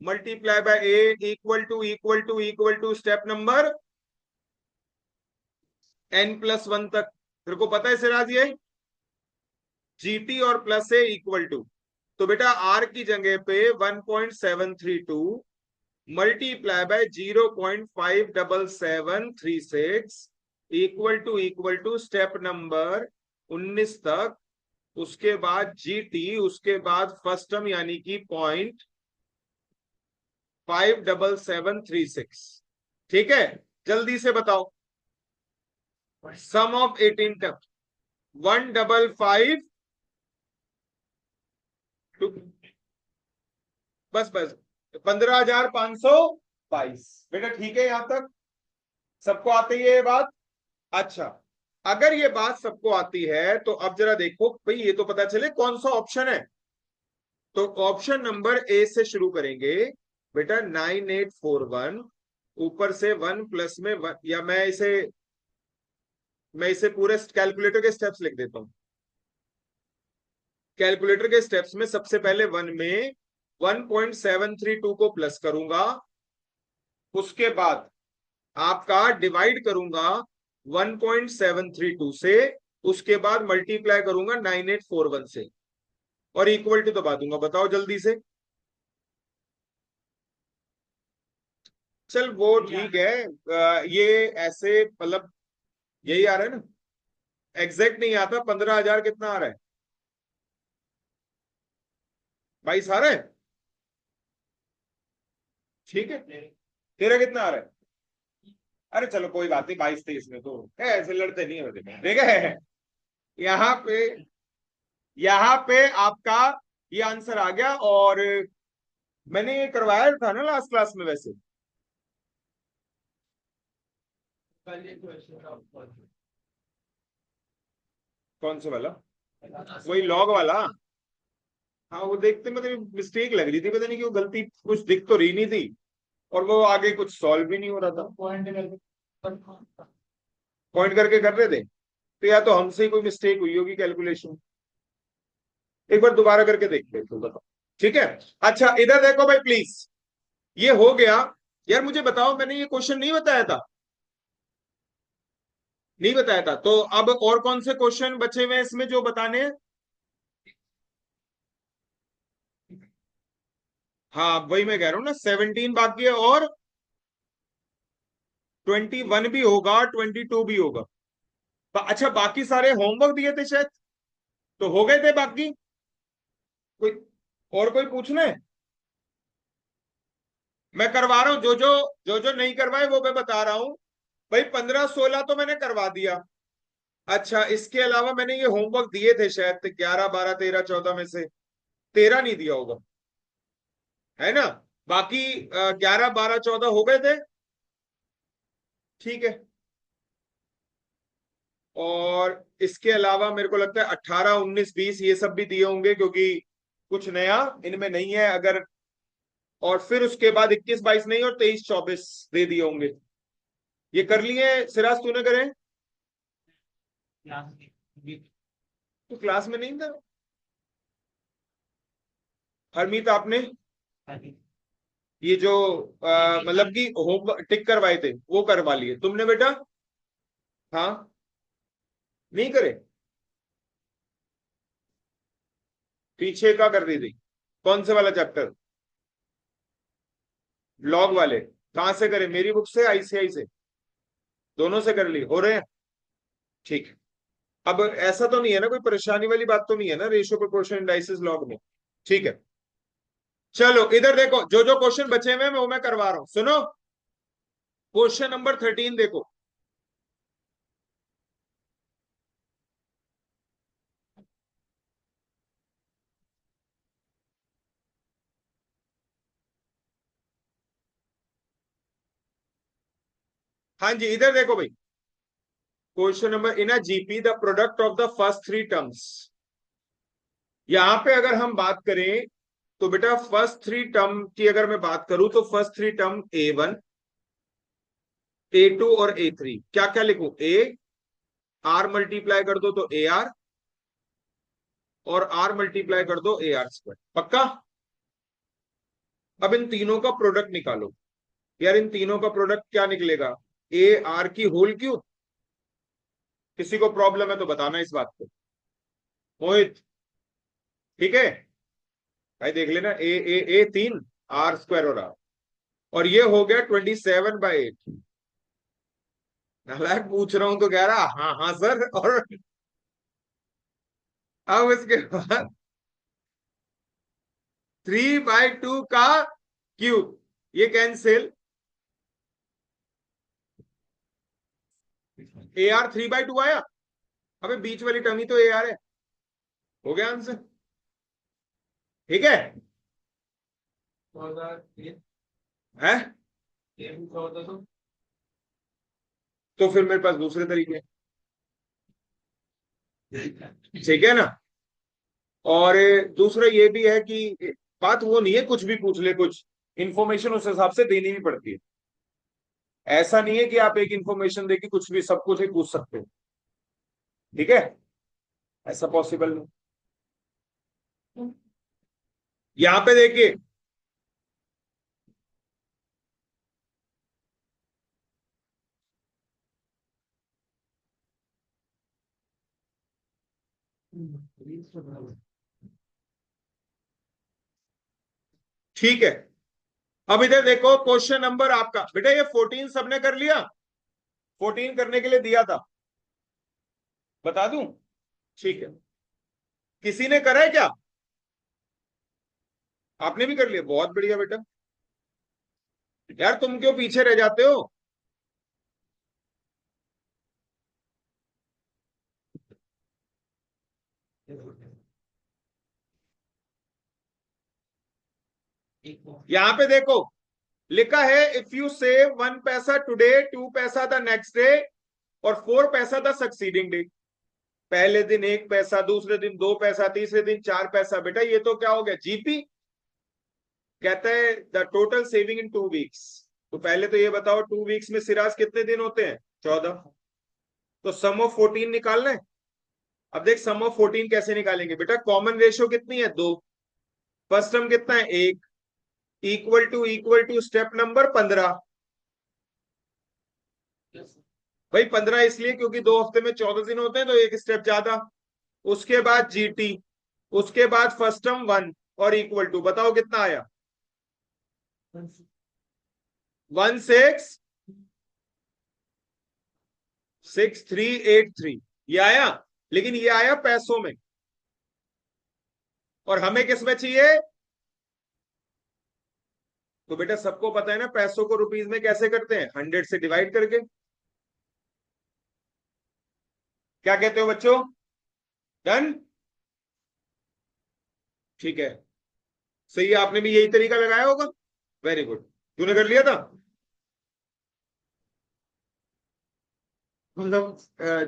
multiply by a equal to step number n+1 तक। तेरे को पता है सिराज ये जीटी और प्लस ए इक्वल टू, तो बेटा आर की जगह पे 1.732 multiply by 0.57736 equal to step number 19 तक। उसके बाद जीटी, उसके बाद फर्स्ट टर्म यानी कि 0.57736। ठीक है, जल्दी से बताओ सम ऑफ 18 टर्म। 155, बस बस 15,522। बेटा ठीक है यहां तक सबको आती है ये बात। अच्छा, अगर ये बात सबको आती है तो अब जरा देखो भाई, ये तो पता चले कौन सा ऑप्शन है। तो ऑप्शन नंबर ए से शुरू करेंगे बेटा, 9841, ऊपर से 1 प्लस में 1, या मैं इसे पूरे कैलकुलेटर के स्टेप्स लिख देता हूं। कैलकुलेटर के स्टेप्स में सबसे पहले 1 में 1.732 को प्लस करूंगा, उसके बाद आपका डिवाइड करूंगा 1.732 से, उसके बाद मल्टीप्लाई करूंगा 9841 से, और इक्वल टू दबा दूंगा। बताओ जल्दी से। चल वो ठीक है, ये ऐसे मतलब यही आ रहा है ना, एग्जैक्ट नहीं आता। 15,000 कितना आ रहा है, 22 आ रहा है। ठीक है, तेरा कितना आ रहा है। अरे चलो कोई बात नहीं, 22-23 में तो ऐसे लड़ते नहीं होते। ठीक है, यहाँ पे यहाँ पे आपका ये आंसर आ गया। और मैंने ये करवाया था ना लास्ट क्लास में वैसे। कौन सा वाला, वही लॉग वाला। हाँ वो देखते मतलब मिस्टेक लग रही थी, पता नहीं क्यों, गलती कुछ दिख तो रही नहीं थी, और वो आगे कुछ सॉल्व भी नहीं हो रहा था। पॉइंट करके कर रहे थे, तो या तो हमसे ही कोई मिस्टेक हुई होगी कैलकुलेशन। एक बार दोबारा करके देखते हैं तो बताओ। ठीक है, अच्छा इधर देखो भाई प्लीज, ये हो गया। यार मुझे बताओ, मैंने ये क्वेश्चन नहीं बताया था, नहीं बताया था, तो अब और कौन से क्वेश्चन बचे हुए हैं इसमें जो बताने हैं। हाँ वही मैं कह रहा हूँ ना, 17 बाकी है, और 21 भी होगा, 22 भी होगा। अच्छा बाकी सारे होमवर्क दिए थे शायद, तो हो गए थे बाकी। कोई और कोई पूछना है, मैं करवा रहा हूँ। जो जो नहीं करवाए वो मैं बता रहा हूँ। भाई 15-16 तो मैंने करवा दिया। अच्छा इसके अलावा मैंने ये होमवर्क दिए थे शायद 11, 12, 13, 14 में से 13 नहीं दिया होगा, है ना। बाकी 11, 12, 14 हो गए थे। ठीक है, और इसके अलावा मेरे को लगता है 18, 19, 20 ये सब भी दिए होंगे, क्योंकि कुछ नया इनमें नहीं है अगर। और फिर उसके बाद 21, 22 नहीं, और 23, 24 दे दिए होंगे। ये कर लिए सिराज, तूने करे तो क्लास में नहीं था। हरमीत आपने ये जो मतलब कि होम टिक करवाए थे वो करवा लिए तुमने बेटा। हाँ नहीं करे। पीछे का कर दी थी? कौन से वाला चैप्टर? लॉग वाले? कहां से करे, मेरी बुक से, आईसीआई से? दोनों से कर ली, हो रहे हैं? ठीक है। अब ऐसा तो नहीं है ना, कोई परेशानी वाली बात तो नहीं है ना, रेशियो प्रोपोर्शन इंडाइसिस लॉग में? ठीक है। चलो इधर देखो, जो जो क्वेश्चन बचे हुए हैं वो मैं करवा रहा हूं, सुनो। क्वेश्चन नंबर 13 देखो। हाँ जी, इधर देखो भाई। Question number, in a GP the product of the first three terms. यहां पे अगर हम बात करें तो बेटा फर्स्ट थ्री टर्म की अगर मैं बात करूं तो first three term A1, A2 और A3, क्या क्या लिखूं? ए आर मल्टीप्लाई कर दो तो AR, और R मल्टीप्लाई कर दो AR²। पक्का? अब इन तीनों का प्रोडक्ट निकालो। यार इन तीनों का प्रोडक्ट क्या निकलेगा? AR की होल क्यूब। किसी को प्रॉब्लम है तो बताना इस बात को। मोहित, ठीक है भाई, देख लेना। ए 3, R² और ये हो गया 27/8। नालायक पूछ रहा हूं तो कह रहा हाँ हाँ सर। और अब इसके बाद 3/2 का क्यूब, ये कैंसिल। AR 3/2 आया। अबे बीच वाली टर्म ही तो AR है। हो गया आंसर। ठीक है। है तो फिर मेरे पास दूसरे तरीके हैं। ठीक है ना। और दूसरा ये भी है कि बात वो नहीं है कुछ भी पूछ ले, कुछ इंफॉर्मेशन उस हिसाब से देनी भी पड़ती है। ऐसा नहीं है कि आप एक इंफॉर्मेशन देके कुछ भी सब कुछ ही पूछ सकते हो। ठीक है, ऐसा पॉसिबल नहीं। यहां पे देखिए, ठीक है। अब इधर देखो, क्वेश्चन नंबर आपका बेटा ये 14 सबने कर लिया? 14 करने के लिए दिया था, बता दूं? ठीक है। किसी ने करा है क्या? आपने भी कर लिया, बहुत बढ़िया बेटा। यार तुम क्यों पीछे रह जाते हो? यहां पे देखो, लिखा है इफ यू सेव 1 पैसा टुडे, 2 पैसा द नेक्स्ट डे, और 4 पैसा द सक्सीडिंग डे। पहले दिन 1 पैसा, दूसरे दिन 2 पैसा, तीसरे दिन 4 पैसा। बेटा ये तो क्या हो गया, जीपी। कहता है the total saving in 2 weeks. तो पहले तो ये बताओ 2 वीक्स में सिराज कितने दिन होते हैं? 14। तो सम ऑफ 14 निकालना है। अब देख सम ऑफ 14 कैसे निकालेंगे बेटा, कॉमन रेशियो कितनी है? 2। फर्स्ट टर्म कितना है? 1। Equal to step number 15। भाई 15 इसलिए क्योंकि 2 हफ्ते में 14 दिन होते हैं तो एक स्टेप ज्यादा। उसके बाद जीटी, उसके बाद फर्स्ट टर्म 1, और इक्वल टू, बताओ कितना आया? 166383, ये आया। लेकिन ये आया पैसों में, और हमें किस में चाहिए? तो बेटा सबको पता है ना पैसों को रुपीज में कैसे करते हैं, 100 से डिवाइड करके। क्या कहते हो बच्चों? डन? ठीक है, सही है, आपने भी यही तरीका लगाया होगा। Very good. तूने कर लिया था मतलब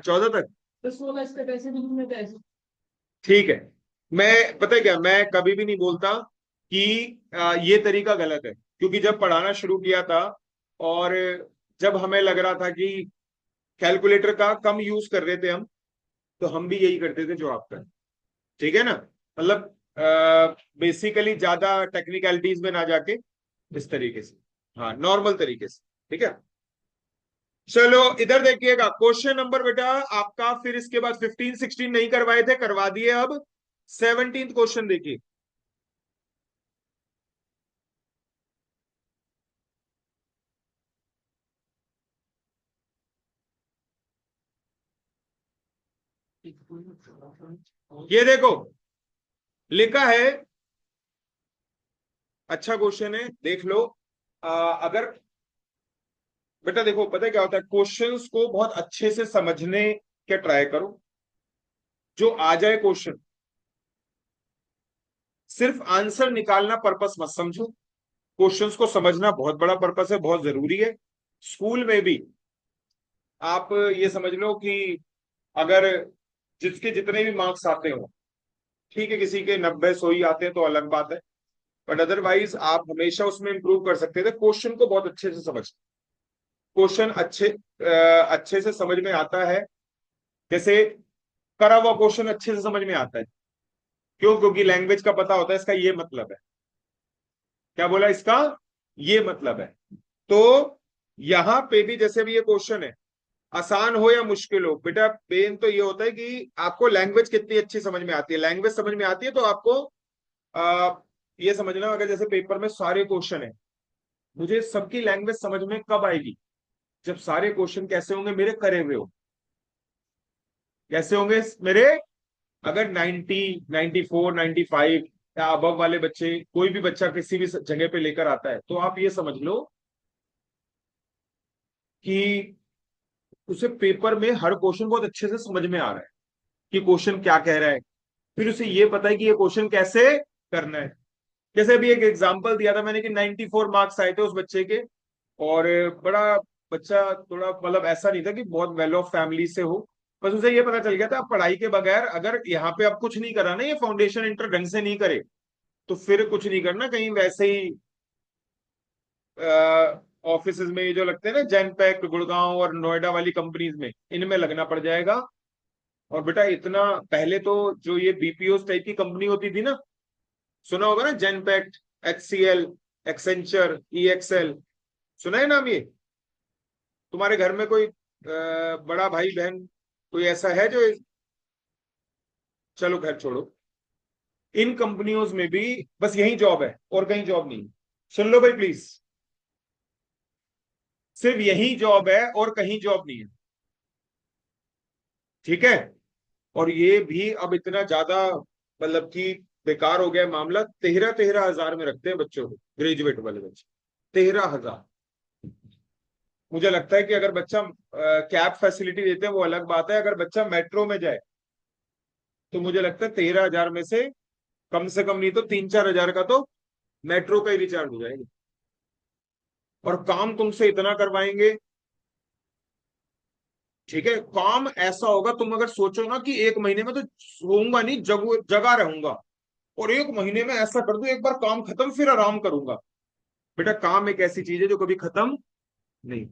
14 तक? तो 16 इसके पैसे भी नहीं पैसे। ठीक है। मैं पता है क्या, मैं कभी भी नहीं बोलता कि ये तरीका गलत है, क्योंकि जब पढ़ाना शुरू किया था और जब हमें लग रहा था कि कैलकुलेटर का कम यूज कर रहे थे हम, तो हम भी यही करते थे जो आप कर। ठीक है ना, मतलब बेसिकली ज्यादा टेक्निकलिटीज में ना जाके इस तरीके से, हाँ नॉर्मल तरीके से। ठीक है। चलो इधर देखिएगा, क्वेश्चन नंबर बेटा आपका, फिर इसके बाद 15 16 नहीं करवाए थे, करवा दिए अब। 17th क्वेश्चन देखिए। ये देखो लिखा है, अच्छा क्वेश्चन है, देख लो। अगर बेटा देखो, पता है क्या होता है, क्वेश्चंस को बहुत अच्छे से समझने के ट्राई करो। जो आ जाए क्वेश्चन, सिर्फ आंसर निकालना पर्पस मत समझो। क्वेश्चंस को समझना बहुत बड़ा पर्पस है, बहुत जरूरी है। स्कूल में भी आप ये समझ लो कि अगर जिसके जितने भी मार्क्स आते हो, ठीक है, किसी के 90 100 ही आते हैं तो अलग बात है, बट अदरवाइज आप हमेशा उसमें इंप्रूव कर सकते थे। क्वेश्चन को बहुत अच्छे से समझ, क्वेश्चन अच्छे से समझ में आता है। जैसे करा हुआ क्वेश्चन अच्छे से समझ में आता है। क्यों? क्योंकि लैंग्वेज का पता होता है, इसका ये मतलब है। क्या बोला? इसका ये मतलब है। तो यहां पे भी जैसे भी ये क्वेश्चन है, आसान हो या मुश्किल हो, बेटा पेन तो ये होता है कि आपको लैंग्वेज कितनी अच्छी समझ में आती है। लैंग्वेज समझ में आती है तो आपको आ, ये समझना, अगर जैसे पेपर में सारे क्वेश्चन है, मुझे सबकी लैंग्वेज समझ में कब आएगी? जब सारे क्वेश्चन कैसे होंगे? मेरे करे हुए हो। कैसे होंगे मेरे? अगर 90 94 95 या अबव वाले बच्चे, कोई भी बच्चा किसी भी जगह पे लेकर आता है, तो आप ये समझ लो कि उसे पेपर में हर क्वेश्चन बहुत अच्छे से समझ में आ रहा है कि क्वेश्चन क्या कह रहा है। फिर उसे ये पता है कि ये क्वेश्चन कैसे करना है। जैसे अभी एक एग्जांपल दिया था मैंने कि 94 मार्क्स आए थे उस बच्चे के, और बड़ा बच्चा, थोड़ा मतलब ऐसा नहीं था कि बहुत वेल ऑफ फैमिली से हो, बस उसे ये पता चल गया था पढ़ाई के बगैर अगर यहाँ पे अब कुछ नहीं करा ना, ये फाउंडेशन इंटर ढंग से नहीं करे, तो फिर कुछ नहीं करना, कहीं वैसे ही ऑफिस में ये जो लगते हैं ना, जनपैक्ट गुड़गांव और नोएडा वाली कंपनीज में, इनमें लगना पड़ जाएगा। और बेटा इतना पहले तो जो ये बीपीओ टाइप की कंपनी होती थी ना, सुना होगा ना, जनपैक्ट, एचसीएल, एक्सेंचर, ईएक्सएल, सुना है नाम ये? तुम्हारे घर में कोई बड़ा भाई बहन कोई ऐसा है जो, चलो खैर छोड़ो। इन कंपनियों में भी बस यही जॉब है और कहीं जॉब नहीं। सुन लो भाई प्लीज, सिर्फ यही जॉब है और कहीं जॉब नहीं है। ठीक है? और ये भी अब इतना ज्यादा मतलब कि बेकार हो गया मामला, 13 13 हजार में रखते हैं बच्चों को, ग्रेजुएट वाले बच्चे 13 हजार। मुझे लगता है कि अगर बच्चा कैब फैसिलिटी देते हैं वो अलग बात है, अगर बच्चा मेट्रो में जाए तो मुझे लगता है 13 हजार में से कम नहीं तो 3 4 हजार का तो मेट्रो का ही रिचार्ज हो जाएगा। और काम तुमसे इतना करवाएंगे, ठीक है, काम ऐसा होगा, तुम अगर सोचो ना कि एक महीने में तो सोऊंगा नहीं, जगा रहूंगा, और एक महीने में ऐसा कर दूं एक बार काम खत्म फिर आराम करूंगा। बेटा काम एक ऐसी चीज है जो कभी खत्म नहीं।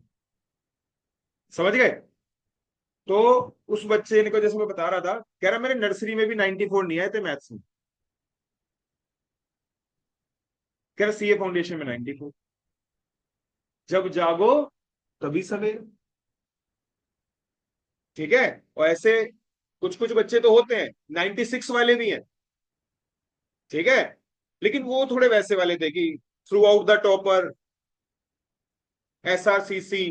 समझ गए? तो उस बच्चे ने को, जैसे मैं बता रहा था, कह रहा मेरे नर्सरी में भी 94 नहीं आए थे मैथ्स में। कह रहा सीए फाउंडेशन में 94। जब जागो तभी सवेरे। ठीक है? और ऐसे कुछ कुछ बच्चे तो होते हैं, 96 वाले भी हैं, ठीक है, लेकिन वो थोड़े वैसे वाले थे कि through out the topper, SRCC.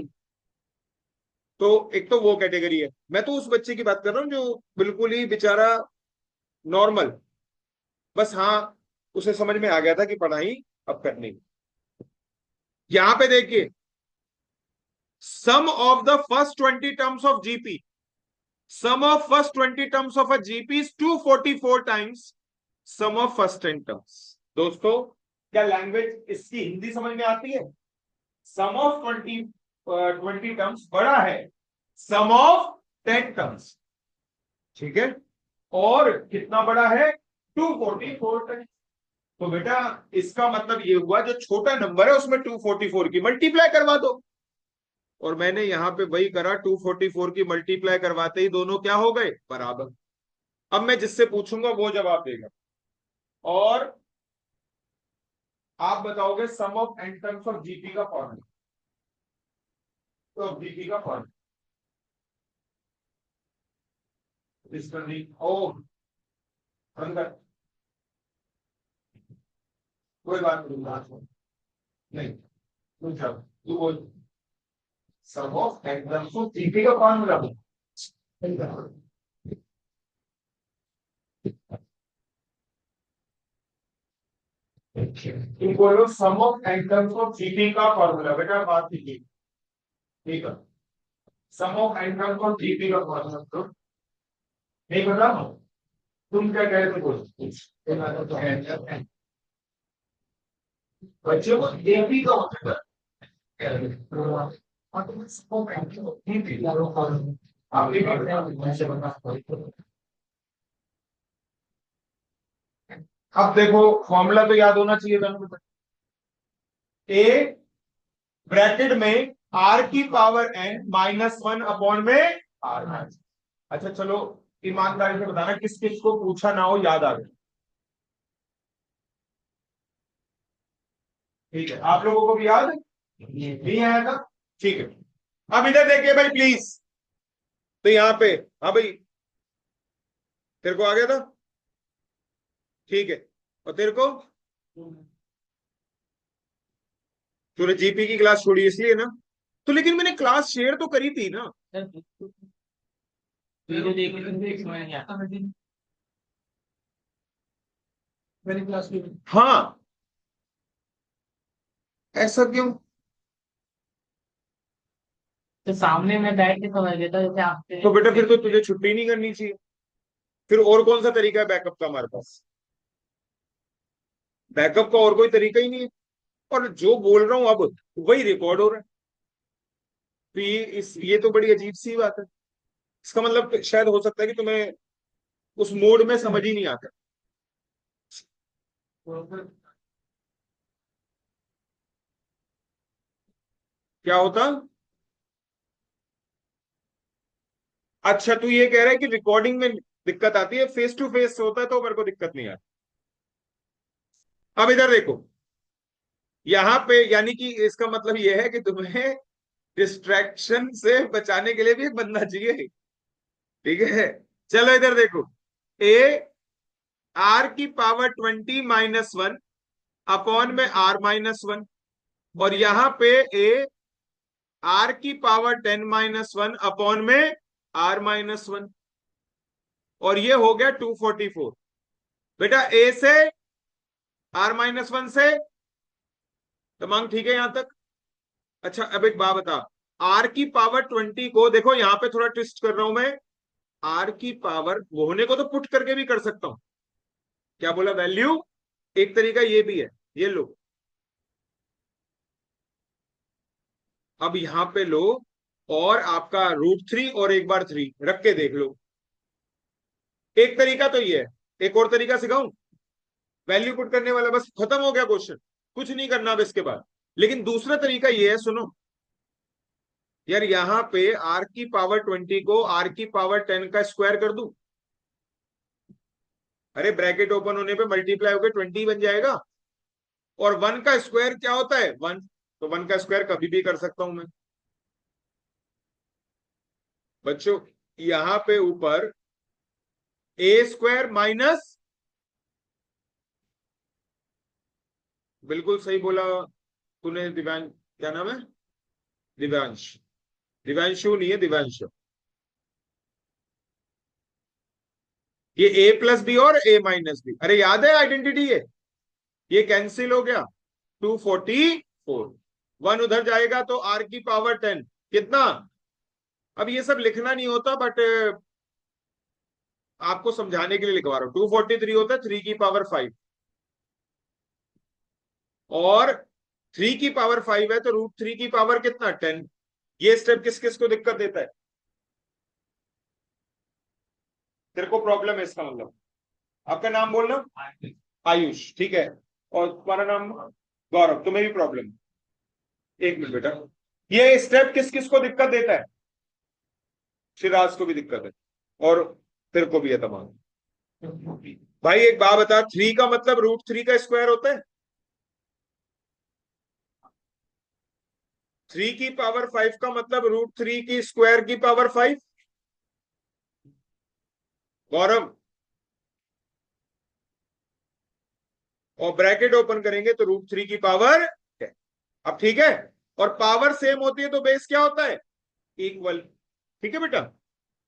तो एक तो वो कैटेगरी है, मैं तो उस बच्चे की बात कर रहा हूँ जो बिल्कुल ही बेचारा नॉर्मल, बस हाँ, उसे समझ में आ गया था कि पढ़ाई अब करनी। यहां पे देखिए, sum of the first 20 terms of GP, sum of first 20 terms of a GP is 244 times sum of first 10 terms. दोस्तों, क्या लैंग्वेज इसकी हिंदी समझ में आती है? सम ऑफ 20 टर्म्स बड़ा है सम ऑफ 10 टर्म्स। ठीक है? और कितना बड़ा है? 244 टाइम्स। तो बेटा इसका मतलब ये हुआ, जो छोटा नंबर है उसमें 244 की मल्टीप्लाई करवा दो। और मैंने यहां पे वही करा, 244 की मल्टीप्लाई करवाते ही दोनों क्या हो गए? बराबर। अब मैं जिससे पूछूंगा वो जवाब देगा, और आप बताओगे sum of n terms of GP का फॉर्मूला। तो जीपी का फॉर्मूला इस पर नहीं, ओ बंद कर। कोई बात नहीं, तू चल, तू बोल। सम ऑफ एंगल्स को जीपी का फॉर्मूला तुम बोलो सम ऑफ एंगल्स को जीपी का फॉर्मूला। बेटा बात कीजिए, ठीक है। सम ऑफ एंगल्स को जीपी का फॉर्मूला तो नहीं पता, तुम क्या कह रहे थे बोलो। बच्चों को एपी का होता है। अब देखो फॉर्मूला तो याद होना चाहिए था। ए ब्रैकेट में आर की पावर एन -1 अपॉन में आर। अच्छा चलो ईमानदारी से बताना किस किस को पूछा ना हो याद आ गया। ठीक है, आप लोगों को भी याद नहीं आया था? ठीक है, अब इधर देखिए भाई प्लीज। तो यहाँ पे, हाँ भाई तेरे को आ गया था, ठीक है। और तेरे को, तूने जीपी की क्लास छोड़ी इसलिए ना। तो लेकिन मैंने क्लास शेयर तो करी थी ना। वीडियो देख के समझ नहीं आता। मेरी क्लास में हाँ, ऐसा क्यों? तो सामने में बैठ के समझ लेता जैसे आपसे। तो बेटा फिर तो तुझे छुट्टी नहीं करनी चाहिए। फिर और कौन सा तरीका है बैकअप का हमारे पास? बैकअप का और कोई तरीका ही नहीं है। और जो बोल रहा हूं अब वही रिकॉर्ड हो रहा है। तो ये तो बड़ी अजीब सी बात है। इसका मतलब शायद हो सकता है कि तुम्हें उस मोड में समझ ही नहीं आता। क्या होता? अच्छा तू ये कह रहा है कि रिकॉर्डिंग में दिक्कत आती है, फेस टू फेस होता है तो मेरे को दिक्कत नहीं आती। अब इधर देखो, यहाँ पे यानी कि इसका मतलब यह है कि तुम्हें डिस्ट्रैक्शन से बचाने के लिए भी एक बंदा चाहिए। ठीक है, चलो इधर देखो। ए आर की पावर 20 - 1 अपॉन में R-1, और यहां पे ए आर की पावर 10 - 1 अपॉन में R-1, और ये हो गया 244। बेटा ए से R-1 से तमाम ठीक है यहां तक? अच्छा अब एक बात बता, आर की पावर 20 को देखो, यहां पे थोड़ा ट्विस्ट कर रहा हूं मैं। आर की पावर वो होने को तो पुट करके भी कर सकता हूं। क्या बोला? वैल्यू। एक तरीका ये भी है, ये लो। अब यहां पे लो, और आपका √3 और एक बार 3 रख के देख लो। एक तरीका तो ये है, एक और तरीका सिखाऊं? वैल्यू पुट करने वाला, बस खत्म हो गया क्वेश्चन, कुछ नहीं करना अब इसके बाद। लेकिन दूसरा तरीका ये है, सुनो यार, यहां पे आर की पावर 20 को आर की पावर 10 का स्क्वायर कर दूं। अरे ब्रैकेट ओपन होने पे मल्टीप्लाई होकर 20 बन जाएगा। और 1 का स्क्वायर क्या होता है? 1। तो 1 का स्क्वायर कभी भी कर सकता हूं मैं। बच्चों यहां पे ऊपर ए स्क्वायर माइनस, बिल्कुल सही बोला तूने दिव्यांश। क्या नाम है? दिव्यांश। दिव्यांशु नहीं है, दिव्यांश। ये A+B और A-B, अरे याद है आइडेंटिटी है। ये कैंसिल हो गया, 244। 1 उधर जाएगा तो आर की पावर 10 कितना? अब ये सब लिखना नहीं होता, बट आपको समझाने के लिए लिखवा रहा हूं। 243 होता है 3 की पावर 5, और 3 की पावर 5 है तो √3 की पावर कितना? 10। ये स्टेप किस किस को दिक्कत देता है? तेरे को प्रॉब्लम है इसका मतलब? आपका नाम बोलना। आयुष, ठीक है। और तुम्हारा नाम? गौरव। तुम्हें भी प्रॉब्लम? एक मिनट बेटा, ये स्टेप किस किस को दिक्कत देता है? शिराज को भी दिक्कत है, और तेरे को भी है तमाम। भाई एक बात बता, 3 का मतलब √3 का स्क्वायर होता है? 3 की पावर 5 का मतलब √3 की स्क्वायर की पावर 5। गौरव और ब्रैकेट ओपन करेंगे तो √3 की पावर 10। अब ठीक है, और पावर सेम होती है तो बेस क्या होता है, इक्वल। ठीक है बेटा,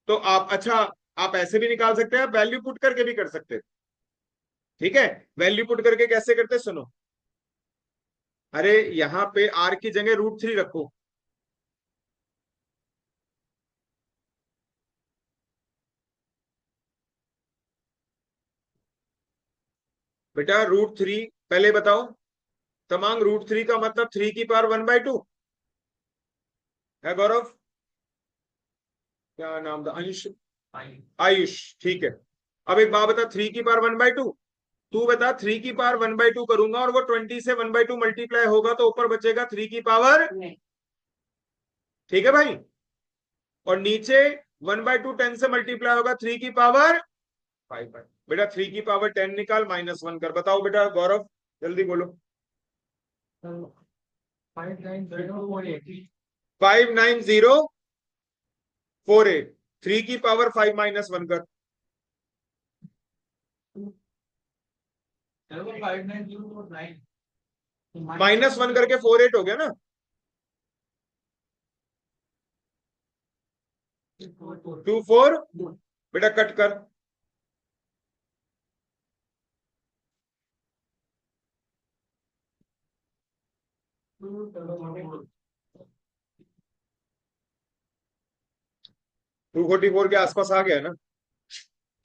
तो आप अच्छा, आप ऐसे भी निकाल सकते हैं, आप वैल्यू पुट करके भी कर सकते हैं। ठीक है, वैल्यू पुट करके कैसे करते, सुनो। अरे यहां पे आर की जगह √3 रखो। बेटा √3 पहले बताओ, तमांग √3 का मतलब 3 की पावर 1/2 है गौरव, क्या नाम था, अंश, आयुष। ठीक है, अब एक बात बता, 3 की पावर 1/2, तू बता 3 की पावर 1/2 करूंगा और वो 20 से 1/2 मल्टीप्लाई होगा तो ऊपर बचेगा 3 की पावर, ठीक है भाई, और नीचे 1/2 10 से मल्टीप्लाई होगा 3 की पावर 5। बेटा 3 की पावर 10 निकाल, -1 कर, बताओ बेटा गौरव, जल्दी बोलो। 59048, 3 की पावर 5 -1 कर, -1 करके 48 हो गया ना। 24, बेटा कट कर, टू 44 के आसपास आ गया ना।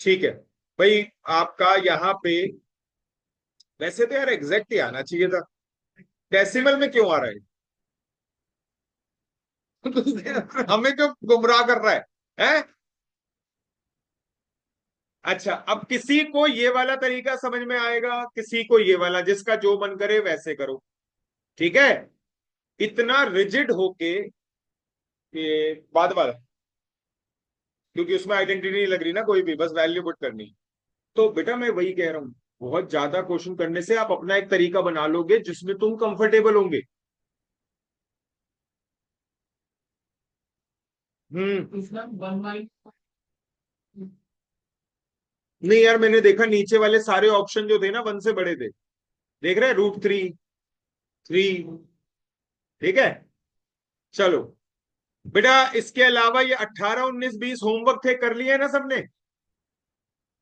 ठीक है भाई, आपका यहाँ पे वैसे तो यार एग्जैक्ट ही आना चाहिए था, डेसिमल में क्यों आ रहा है हमें क्यों गुमराह कर रहा है? अच्छा, अब किसी को ये वाला तरीका समझ में आएगा, किसी को ये वाला, जिसका जो मन करे वैसे करो। ठीक है, इतना रिजिड होके ये बाद वाला, क्योंकि उसमें आइडेंटिटी नहीं लग रही ना कोई भी, बस वैल्यू पुट करनी। तो बेटा मैं वही कह रहा हूं, बहुत ज्यादा क्वेश्चन करने से आप अपना एक तरीका बना लोगे जिसमें तुम कंफर्टेबल होंगे। नहीं यार, मैंने देखा नीचे वाले सारे ऑप्शन जो थे ना 1 से बड़े थे, देख रहे हैं, √3, 3। ठीक है, चलो बेटा, इसके अलावा ये 18 19 20 होमवर्क थे, कर लिए ना सबने।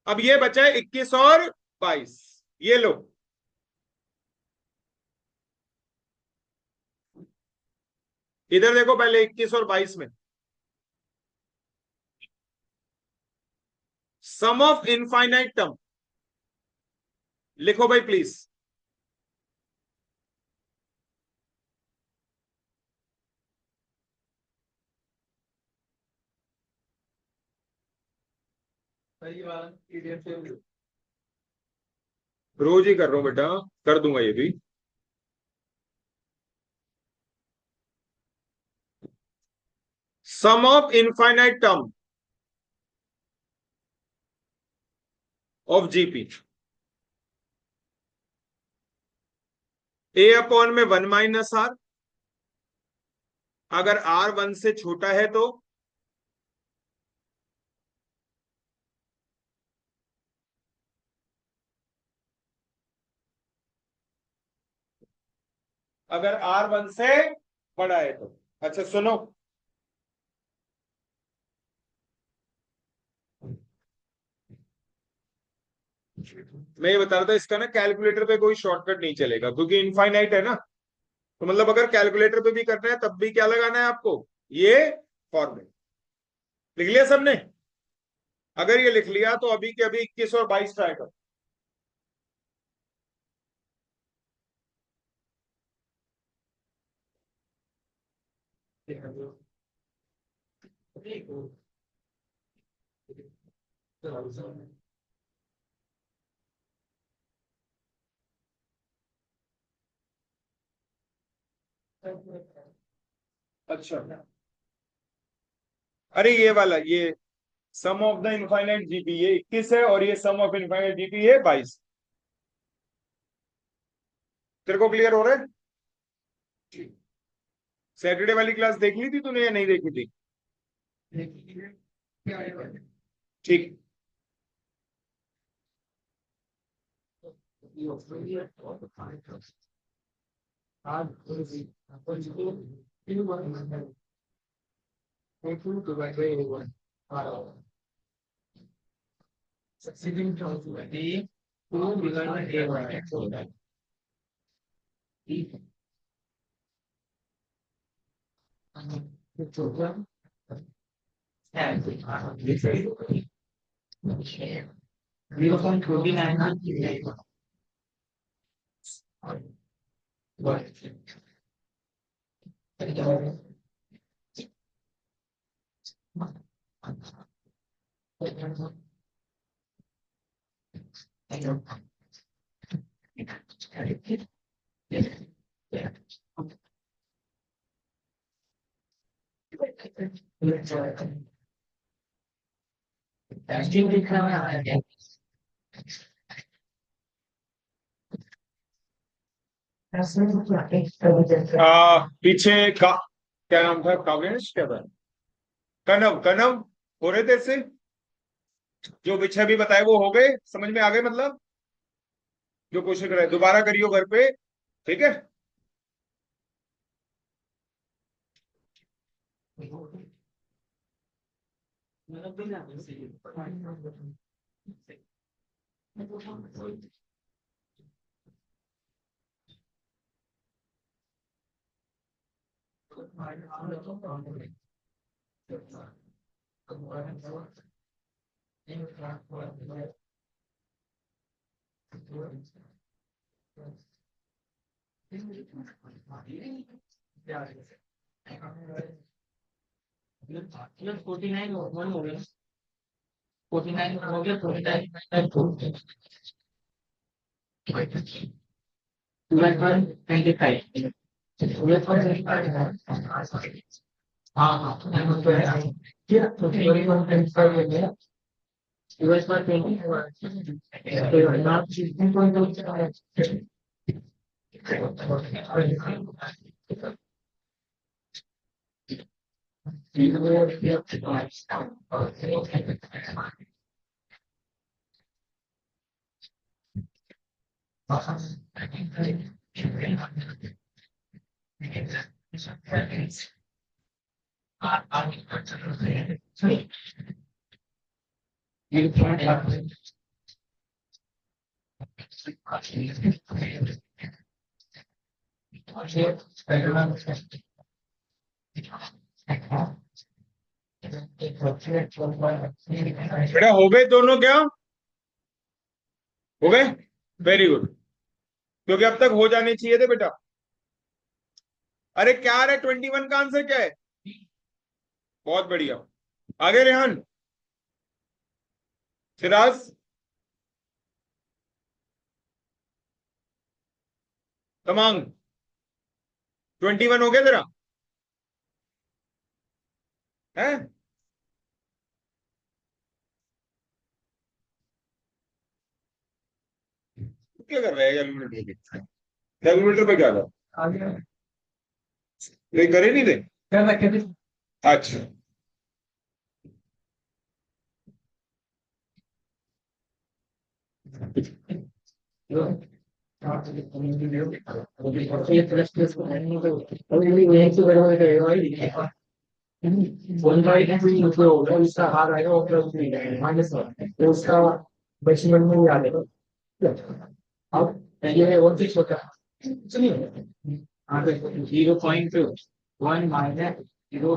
अब ये बचा है 21 और 22, ये लो। इधर देखो पहले 21 और 22 में, सम ऑफ इनफाइनाइट टर्म लिखो भाई प्लीज। रोज ही कर रहा हूं बेटा, कर दूंगा ये भी। Sum of infinite term of GP, A/, में 1 - R, अगर R 1 से छोटा है तो, अगर R 1 से बड़ा है तो। अच्छा सुनो, मैं ये बता रहा था, इसका ना कैलकुलेटर पे कोई शॉर्टकट नहीं चलेगा क्योंकि इनफाइनाइट है ना, तो मतलब अगर कैलकुलेटर पे भी करना है तब भी क्या लगाना है आपको, ये फॉर्मूला। लिख लिया सबने? अगर ये लिख लिया तो अभी के अभी 21 और 22 ट्राई करो। अच्छा, अरे ये वाला, ये सम ऑफ द इनफाइनाइट जीपी ये 21 है, और ये सम ऑफ इनफाइनाइट जीपी ये 22। तेरे को क्लियर हो रहा है? सैटरडे वाली क्लास देख ली थी तूने या नहीं देखी थी? ठीक, Succeeding to the 2 divided by A1 so that the program has 0.29 but पीछे का क्या नाम था, काव्यांश क्या था, कनव, कनव हो रहे थे इससे, जो विषय भी बताए वो हो गए, समझ में आ गए, मतलब जो क्वेश्चन कराए दोबारा करियो घर पे, ठीक है। प्लस 49 1 हो गया 49 हो गया 49 25 हाँ हाँ क्या तो 21.5 हो गया US पर 20 तो नाम चीज़ें कोई तो बेटा हो गए दोनों क्या, हो गए, वेरी गुड, क्योंकि अब तक हो जाने चाहिए थे बेटा। अरे क्या है 21 का आंसर क्या है, बहुत बढ़िया, आगे रेहान, सिराज, तमांग, 21 हो गया तेरा है। क्या कर रहा है कैलकुलेटर पे, कैलकुलेटर पे क्या कर, ये करे नहीं थे, अच्छा वन बाई थ्री जो होगा उसका हार आएगा वो प्लस थ्री रहेगा माइनस वन तो उसका मेजरमेंट में ही आ जाएगा अब ये वन सिक्स होता है सुनिए आगे 0.1 माइनस 0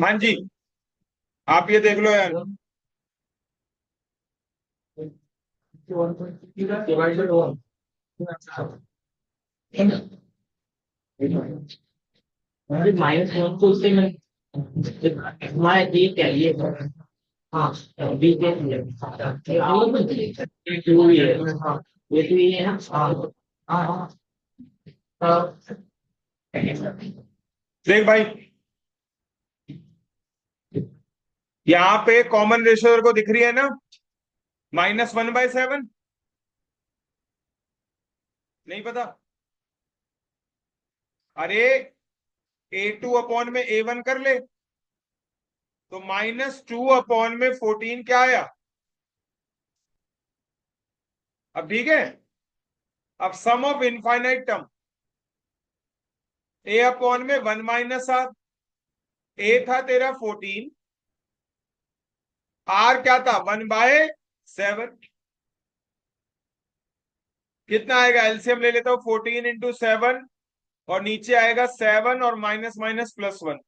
हाँ जी, आप ये देख लो यार, डिवाइडेड वन माइनस वन को उससे मैं हमारा ये क्या ये हाँ बी के टू ये हाँ ये टू ये है हाँ हाँ हाँ देख भाई यहाँ पे कॉमन रेशियो को दिख रही है ना, -1/7, नहीं पता, अरे A2 अपॉन में A1 कर ले, तो -2 अपॉन में 14 क्या आया, अब ठीक है। अब sum of infinite term, a upon में 1 माइनस आर, ए था तेरा 14, आर क्या था 1/7, कितना आएगा एलसीएम ले लेता हूं 14 × 7, और नीचे आएगा 7 और माइनस माइनस +1,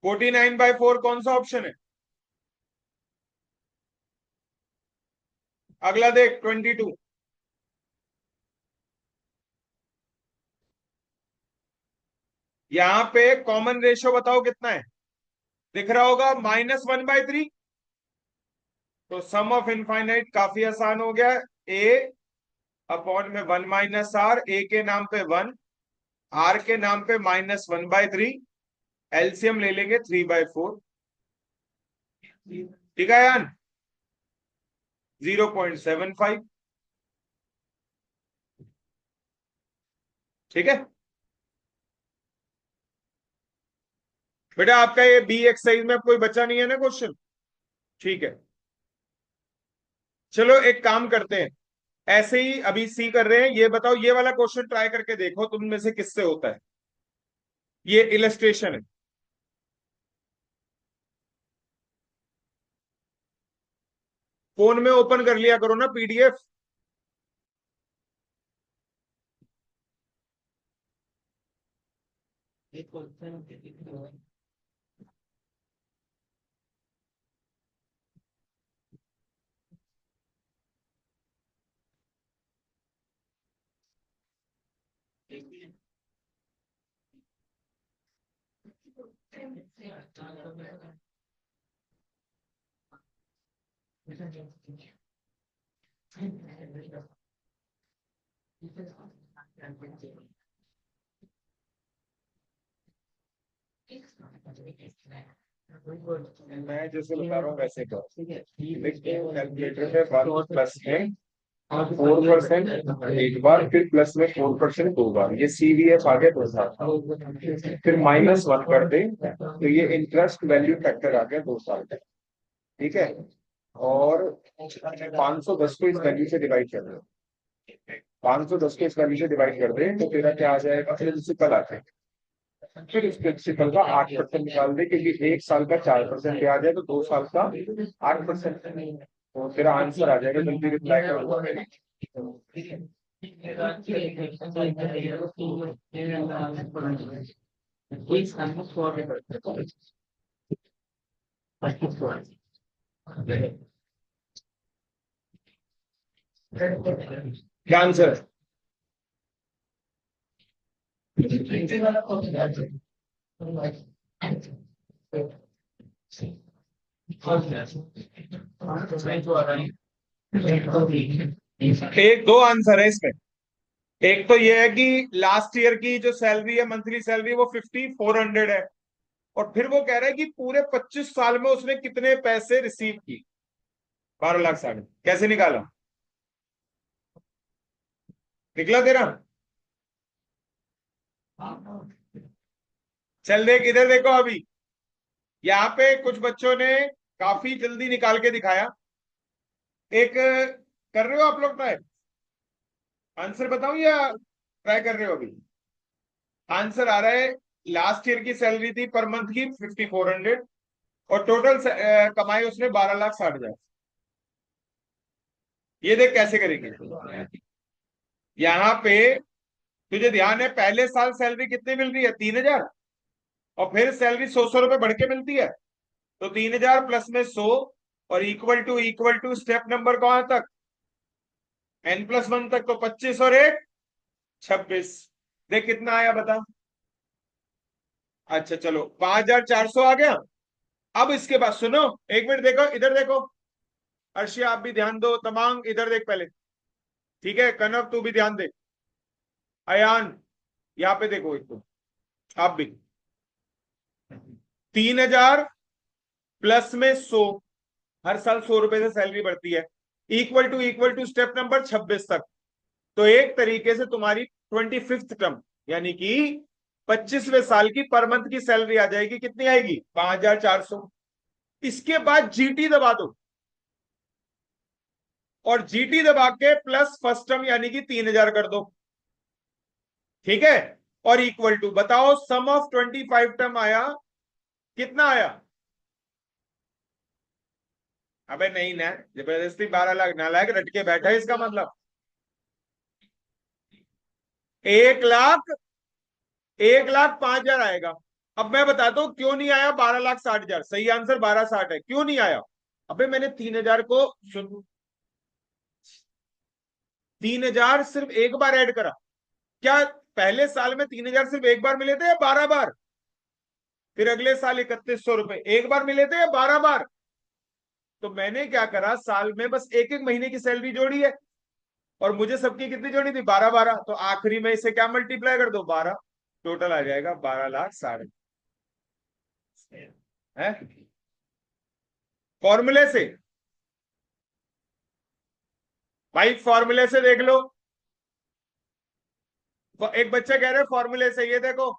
49/4 कौन सा ऑप्शन है? अगला देख 22, यहां पे कॉमन रेशियो बताओ कितना है, दिख रहा होगा -1/3। तो सम ऑफ इनफाइनाइट काफी आसान हो गया, ए अपॉन में 1 माइनस आर, ए के नाम पे 1, आर के नाम पे -1/3, एलसीएम ले लेंगे 3/4, ठीक है यार, 0.75, ठीक है बेटा। आपका ये बी एक्सरसाइज में कोई बचा नहीं है ना क्वेश्चन? ठीक है, चलो एक काम करते हैं, ऐसे ही अभी सी कर रहे हैं, ये बताओ ये वाला क्वेश्चन ट्राई करके देखो तुम में से किससे होता है, ये इलस्ट्रेशन है। फोन में ओपन कर लिया करो ना पीडीएफ। मैं जैसे बता रहा हूँ वैसे करो, देखते हो कैलकुलेटर में 1 प्लस में 4% एक बार, फिर प्लस में 4% 2 बार, ये सीवीएफ आ गया 2 साल, फिर -1 कर दे तो ये इंटरेस्ट वैल्यू फैक्टर आ गया 2 साल का, ठीक है। और 510 को इस वैल्यू से डिवाइड कर दो, 510 को इस वैल्यू से डिवाइड कर दे तो तेरा क्या आ जाएगा, प्रिंसिपल आ जाएगा। फिर इस प्रिंसिपल का 8% निकाल दे, क्योंकि 1 साल का 4% ब्याज है तो 2 साल का 8%, तो तेरा आंसर आ जाएगा। जल्दी रिप्लाई करो मेरी। क्या आंसर है? एक दो आंसर है इसमें। एक तो ये है कि लास्ट ईयर की जो सैलरी है, मंथली सैलरी, वो 5400 है, और फिर वो कह रहा है कि पूरे 25 साल में उसने कितने पैसे रिसीव की, 12,60,000। कैसे निकाला? निकला तेरा? चल देख इधर देखो, अभी यहाँ पे कुछ बच्चों ने काफी जल्दी निकाल के दिखाया। एक कर रहे हो आप लोग ट्राई, आंसर बताऊं या ट्राई कर रहे हो अभी? आंसर आ रहा है, लास्ट ईयर की सैलरी थी पर मंथ की 5400, और टोटल कमाई उसने 12,60,000। ये देख कैसे करेंगे। यहाँ पे तुझे ध्यान है, पहले साल सैलरी कितनी मिल रही है, 3,000, और फिर सैलरी 100 रुपए बढ़ के मिलती है, तो 3,000 प्लस में 100, और इक्वल टू स्टेप नंबर कहां तक, n+1 तक, तो 25 और 1 26। देख कितना आया बता। अच्छा चलो 5,400 आ गया। अब इसके बाद सुनो, एक मिनट देखो इधर देखो, अर्शिया आप भी ध्यान दो, तमांग इधर देख पहले, ठीक है, कनव तू भी ध्यान दे, अयान यहाँ पे देखो, एक तो आप भी, 3,000 प्लस में 100, हर साल 100 रुपए से सैलरी बढ़ती है, इक्वल टू स्टेप नंबर 26 तक, तो एक तरीके से तुम्हारी 25th टर्म यानी कि 25वें साल की पर मंथ की सैलरी आ जाएगी। कितनी आएगी? 5,400। इसके बाद जीटी दबा दो, और जीटी दबा के प्लस फर्स्ट टर्म यानी कि 3,000 कर दो। ठीक है, और इक्वल टू, बताओ सम ऑफ 25 टर्म आया, कितना आया? अबे नहीं ना, जबरदस्ती 12 लाख, नालायक रट के बैठा है इसका मतलब। 1 लाख, 1,05,000 आएगा। अब मैं बताता हूं क्यों नहीं आया 12,60,000। सही आंसर 12,60 है। क्यों नहीं आया? अबे मैंने 3,000 को 3,000 सिर्फ एक बार ऐड करा। क्या पहले साल में 3,000 सिर्फ एक बार मिले थे या 12 बार? फिर अगले साल 3,100 रुपए एक बार मिले थे या 12 बार? तो मैंने क्या करा, साल में बस एक एक महीने की सैलरी जोड़ी है, और मुझे सबकी कितनी जोड़ी थी? 12-12। तो आखिरी में इसे क्या मल्टीप्लाई कर दो? 12। टोटल आ जाएगा 12,60,000 है। फॉर्मूले से भाई, फॉर्मूले से देख लो। एक बच्चा कह रहा है फॉर्मूले से, ये देखो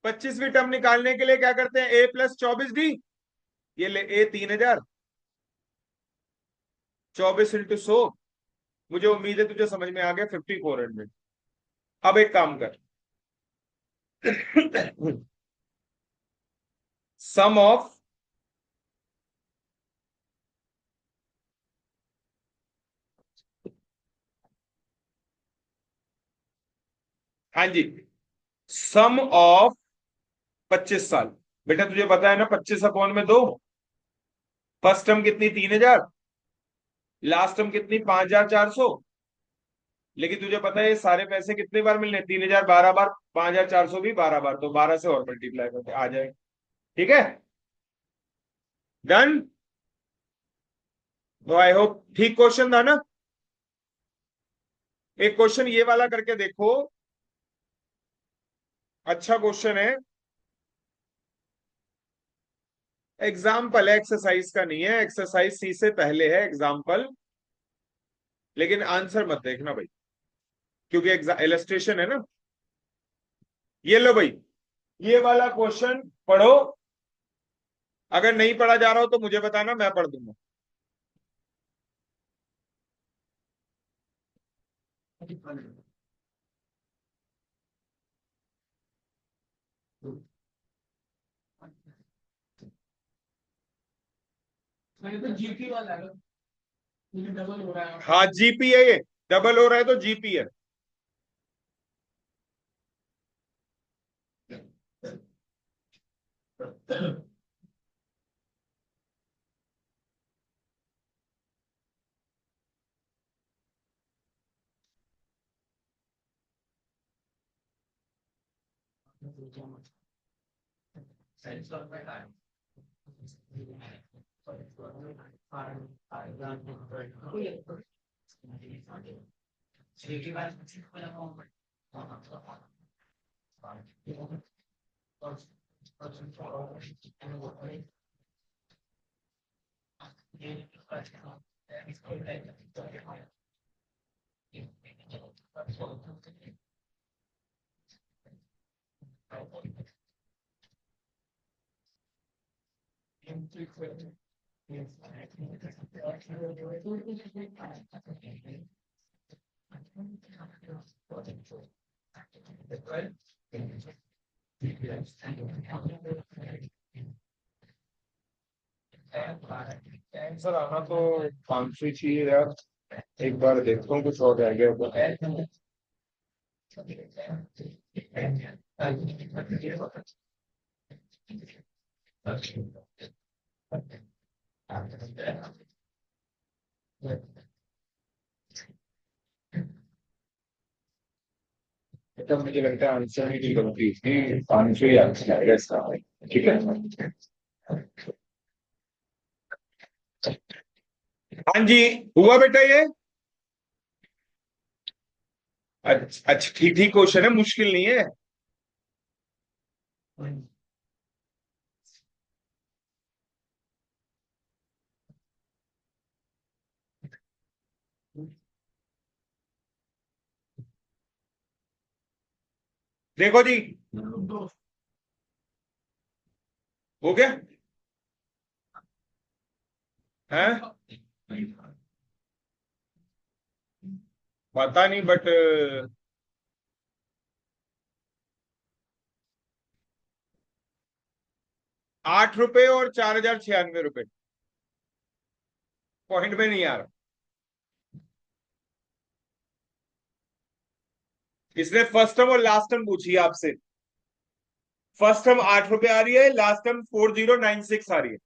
25वीं टर्म निकालने के लिए क्या करते हैं? A+24D। ये ले ए 3,000, 24 × 100। मुझे उम्मीद है तुझे समझ में आ गया। 5,400। अब एक काम कर, सम ऑफ, हाँ जी, सम ऑफ 25 साल। बेटा तुझे पता है ना, 25/2। फर्स्ट टर्म कितनी? 3,000। लास्ट टर्म कितनी? 5,400। लेकिन तुझे पता है ये सारे पैसे कितनी बार मिलने? 3,000 12 बार, 5,400 भी 12 बार, तो 12 से और मल्टीप्लाई करके आ जाए। ठीक है, डन। तो आई होप ठीक क्वेश्चन था ना। एक क्वेश्चन ये वाला करके देखो, अच्छा क्वेश्चन है। एग्जाम्पल है, एक्सरसाइज का नहीं है। एक्सरसाइज सी से पहले है एग्जाम्पल, लेकिन आंसर मत देखना भाई, क्योंकि इलस्ट्रेशन है ना। ये लो भाई, ये वाला क्वेश्चन पढ़ो। अगर नहीं पढ़ा जा रहा हो तो मुझे बताना, मैं पढ़ दूंगा। तो जीपी वाला है, ये डबल हो रहा है। हाँ जीपी है, ये डबल हो रहा है तो जीपी है। आंसर आना तो 500 ही चाहिए यार। एक बार देखता हूँ कुछ और रह गया तो। तब मुझे लगता है आंसर की गलती थी, 500 ही आंसर आएगा इसका। ठीक है, हाँ जी, हुआ बेटा ये। अच्छा अच्छा, ठीक ठीक क्वेश्चन है, मुश्किल नहीं है। देखो जी, हो गया है, पता नहीं बट 8 रुपए और 4,096 रुपए पॉइंट में नहीं आ रहा। इसने फर्स्ट टर्म और लास्ट टर्म पूछी है आपसे। फर्स्ट टर्म 8 रुपए आ रही है, लास्ट टर्म 4096 आ रही है।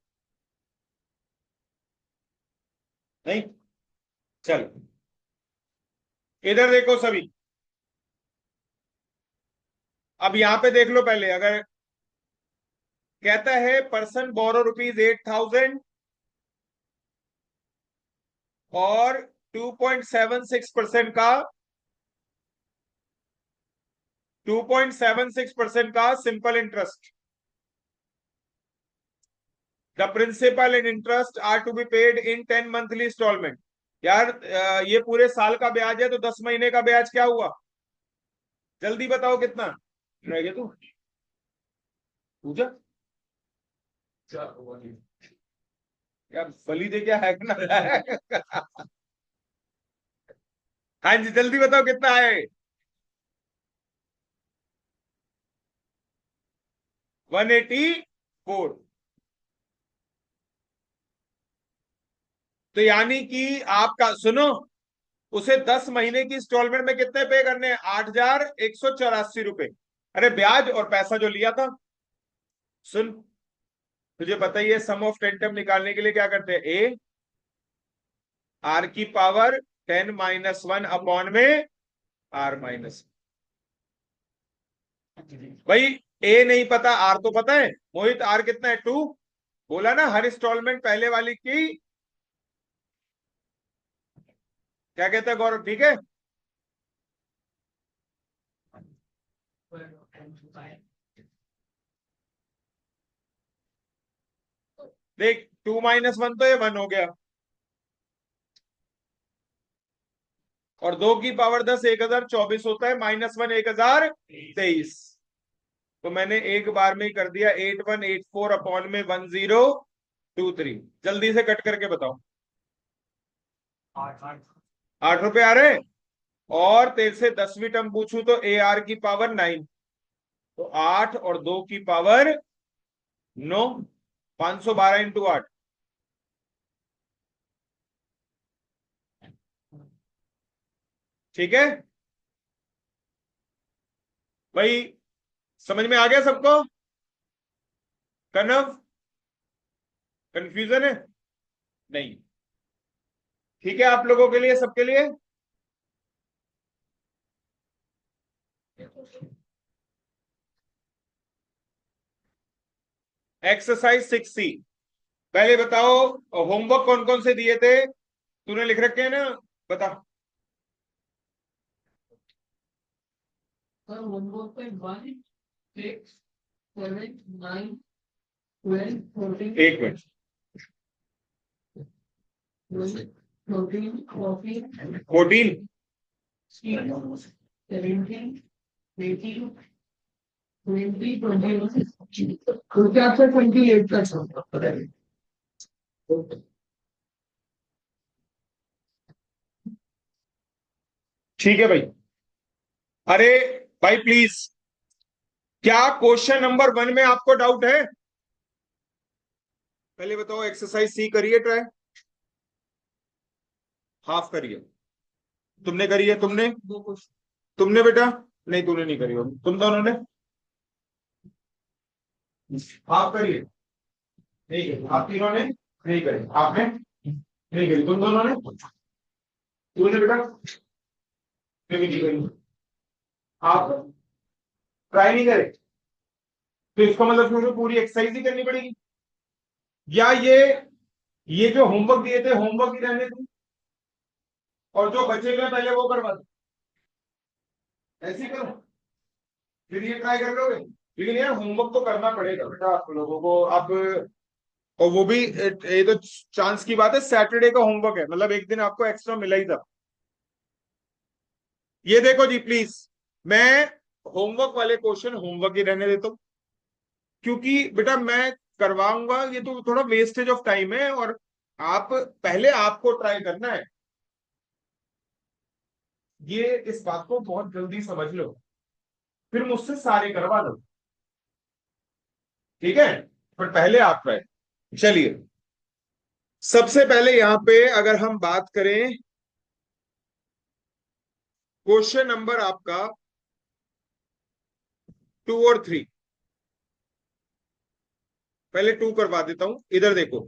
नहीं, चलो इधर देखो सभी। अब यहां पे देख लो पहले, अगर कहता है पर्सन बोरो ₹8,000 और 2.76% का 2.76% का simple interest, the principal and interest are to be paid in 10 monthly instalment. यार ये पूरे साल का ब्याज है, तो 10 महीने का ब्याज क्या हुआ? जल्दी बताओ कितना रह गया? तू पूछा यार, बलि दे क्या है ना हाँ जी, जल्दी बताओ कितना है? 184। तो यानी कि आपका सुनो, उसे 10 महीने की इंस्टॉलमेंट में कितने पे करने हैं? 8,184 रुपए। अरे ब्याज और पैसा जो लिया था। सुन, तुझे पता ही है सम ऑफ टेन टर्म निकालने के लिए क्या करते हैं? ए आर की पावर 10 - 1 अपॉन में आर माइनस। भाई ए नहीं पता, आर तो पता है। मोहित आर कितना है? 2। बोला ना हर इंस्टॉलमेंट पहले वाली की। क्या कहता है गौरव? ठीक है। देख 2 - 1 तो ये 1 हो गया, और 2 की पावर 10 1024 होता है, -1 1023। तो मैंने एक बार में ही कर दिया, 8184 अपॉन में 1023। जल्दी से कट करके बताओ। 8 रुपए आ रहे हैं। और तेरे से 10वीं टर्म पूछूं तो ए आर की पावर 9, तो 8 और 2 की पावर 9, 512 इंटू 8। ठीक है भाई, समझ में आ गया सबको? कन्व कंफ्यूजन है? नहीं, ठीक है आप लोगों के लिए, सबके लिए। Exercise 6C। पहले बताओ, होमवर्क कौन कौन से दिए थे? तूने लिख रखे हैं ना? बता। सर 1.1 6 7 9 12 14 एक मिनट। 13 14 14 16 17 18 20 21। क्योंकि आपसे 28 का पता है। ठीक है भाई। अरे भाई प्लीज, क्या क्वेश्चन नंबर 1 में आपको डाउट है? पहले बताओ, एक्सरसाइज सी करिए ट्राई। हाफ करिए। तुमने करी है? तुमने तुमने बेटा? नहीं तूने नहीं करी होगी, तुम दोनों ने हाफ करिए। नहीं करी आप तीनों ने, नहीं करी आपने, नहीं करी तुम दोनों ने, तूने बेटा मैं भी नहीं करी, आप ट्राई नहीं करे। तो इसका मतलब मुझे पूरी एक्सरसाइज ही करनी पड़ेगी, या ये जो होमवर्क दिए थे होमवर्क ही रहने दो, और जो बचेगा पहले वो करवा दो। ऐसे ही करो, फिर ये ट्राई कर लोगे। लेकिन यार होमवर्क तो करना पड़ेगा बेटा आप लोगों को। आप, और वो भी ये तो चांस की बात है, सैटरडे का होमवर्क है, मतलब एक दिन आपको एक्स्ट्रा मिला ही था। ये देखो जी प्लीज, मैं होमवर्क वाले क्वेश्चन होमवर्क ही रहने देता हूं, क्योंकि बेटा मैं करवाऊंगा, ये तो थोड़ा वेस्टेज ऑफ टाइम है। और आप पहले आपको ट्राई करना है, ये इस बात को बहुत जल्दी समझ लो, फिर मुझसे सारे करवा लो, ठीक है। पर पहले आप ट्राई। चलिए, सबसे पहले यहां पे अगर हम बात करें, क्वेश्चन नंबर आपका 2 और 3, पहले 2 करवा देता हूं। इधर देखो,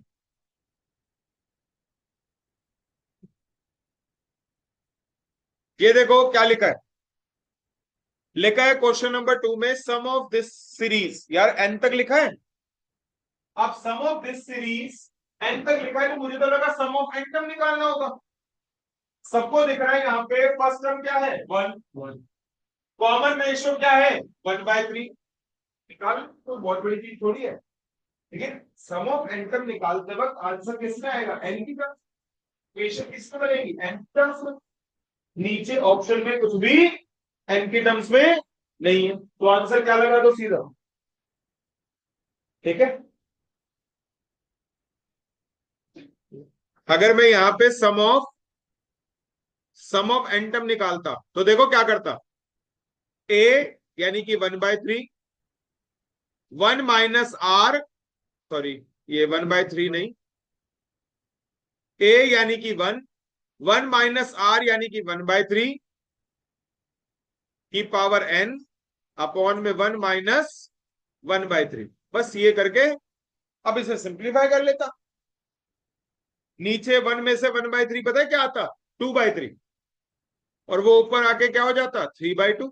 ये देखो क्या लिखा है। लिखा है क्वेश्चन नंबर 2 में, सम ऑफ दिस सीरीज, यार एन तक लिखा है। अब sum of this series N तक लिखा है, तो मुझे तो लगा सम ऑफ एन टर्म निकालना होगा। सबको दिख रहा है यहाँ पे, फर्स्ट टर्म क्या है 1, कॉमन रेशियो क्या है 1/3, निकाल, तो बहुत बड़ी चीज थोड़ी है। लेकिन सम ऑफ एन टर्म निकालते वक्त आंसर किसमें आएगा, एन की टर्म, इक्वेशन किसमें बनेगी, एन टर्म्स में। नीचे ऑप्शन में कुछ भी एन की टर्म्स में नहीं है, तो आंसर क्या लगा दो सीधा, ठीक है। अगर मैं यहां पे सम ऑफ एन टर्म निकालता, तो देखो क्या करता, ए यानी कि 1/3, 1 - r, सॉरी ये 1/3 नहीं, ए यानी कि 1, 1 - r यानी कि 1/3 की पावर n अपॉन में 1 - 1/3, बस ये करके अब इसे सिंप्लीफाई कर लेता। नीचे 1 में से 1/3 पता है क्या आता, 2/3, और वो ऊपर आके क्या हो जाता 3/2।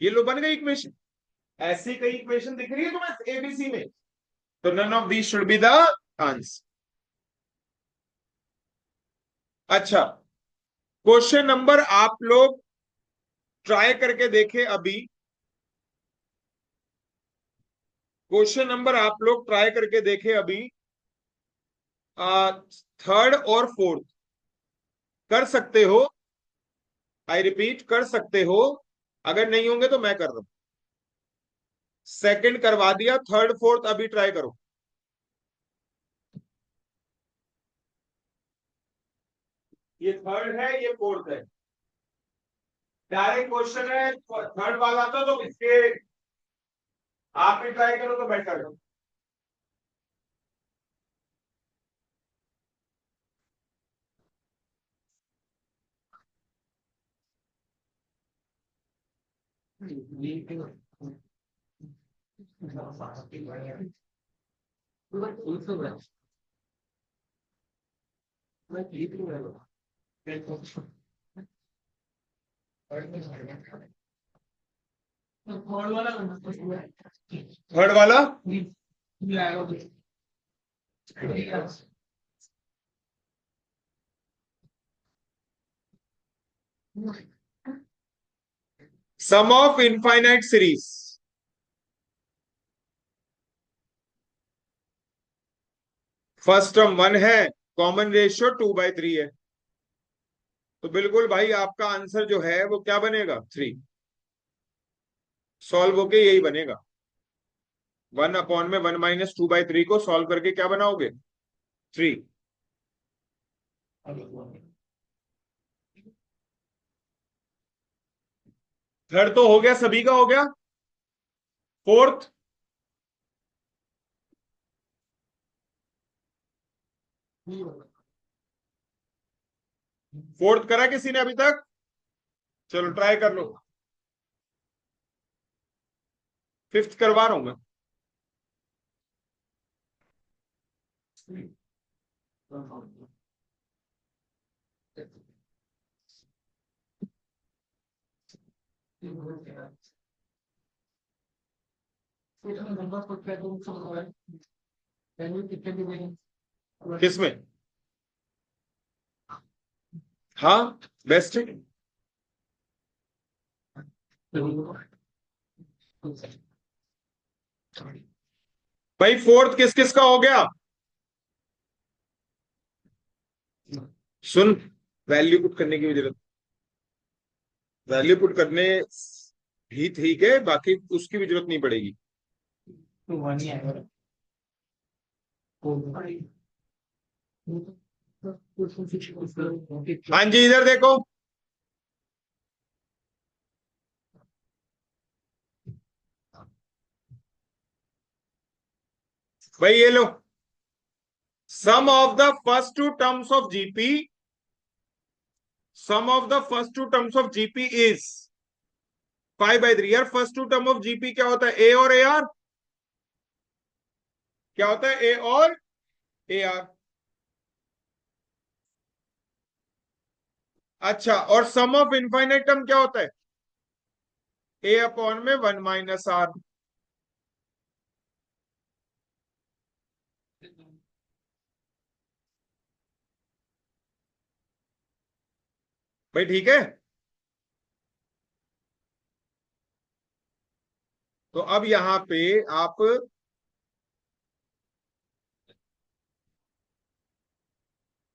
ये लो बन गई इक्वेशन। ऐसी कई इक्वेशन दिख रही है तुम्हें एबीसी में, तो none of these should be the answer. अच्छा, क्वेश्चन नंबर आप लोग ट्राई करके देखे अभी, क्वेश्चन नंबर आप लोग ट्राई करके देखे अभी, थर्ड और फोर्थ कर सकते हो, आई रिपीट कर सकते हो। अगर नहीं होंगे तो मैं कर रहा हूं। सेकंड करवा दिया, थर्ड फोर्थ अभी ट्राई करो। ये थर्ड है, ये फोर्थ है, डायरेक्ट क्वेश्चन है। थर्ड वाला तो इसके आप भी ट्राई करो तो बेटर है। थर्ड वाला sum of infinite series, first term 1 है, कॉमन रेशियो 2/3 है, तो बिल्कुल भाई आपका आंसर जो है वो क्या बनेगा 3। सॉल्व होके यही बनेगा, 1/(1 - 2/3) को सॉल्व करके क्या बनाओगे 3। थर्ड तो हो गया, सभी का हो गया। फोर्थ, फोर्थ करा किसी ने अभी तक, चलो ट्राई कर लो। फिफ्थ करवा रहा हूं मैं। किसमें, हाँ बेस्ट है। भाई फोर्थ किस किस का हो गया, सुन, वैल्यू पुट करने की भी जरूरत, वैल्यू पुट करने भी ठीक है, बाकी उसकी भी जरूरत नहीं पड़ेगी। तो वन ही आएगा। हाँ जी, इधर देखो भाई, ये लो, sum of the first two terms of GP, sum of the first two terms of GP is 5/3। यार first two term of GP क्या होता है? ए और ए आर। क्या होता है? ए और ए आर। अच्छा, और सम ऑफ इनफाइनाइट टर्म क्या होता है? ए अपॉन में 1 - आर। भाई ठीक है। तो अब यहां पे आप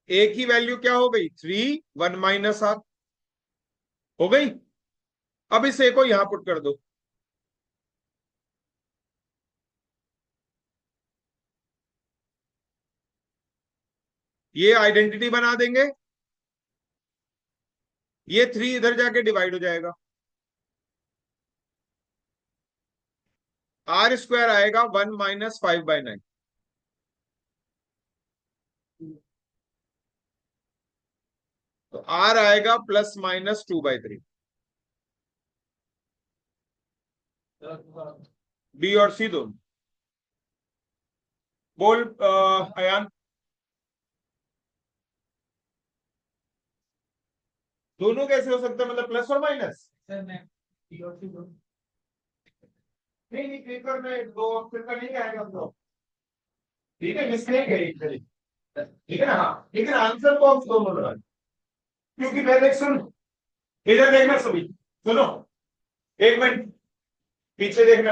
ए की वैल्यू क्या हो गई? 3, 1 - आर हो गई। अब इस ए को यहां पुट कर दो। ये आइडेंटिटी बना देंगे, ये 3 इधर जाके डिवाइड हो जाएगा, R² आएगा 1 - 5/9। तो R आएगा ±2/3। बी और सी दोनों। बोल अयान, दोनों कैसे हो सकता है? मतलब प्लस और माइनस? नहीं नहीं, पेपर में दो ऑप्शन का नहीं आएगा तो ठीक है, मिस्टेक है एक तरीके। ठीक है ना? हाँ, लेकिन आंसर बॉक्स दोनों लगा, क्योंकि पहले सुन, इधर देखना सभी, सुनो, एक मिनट पीछे देखना।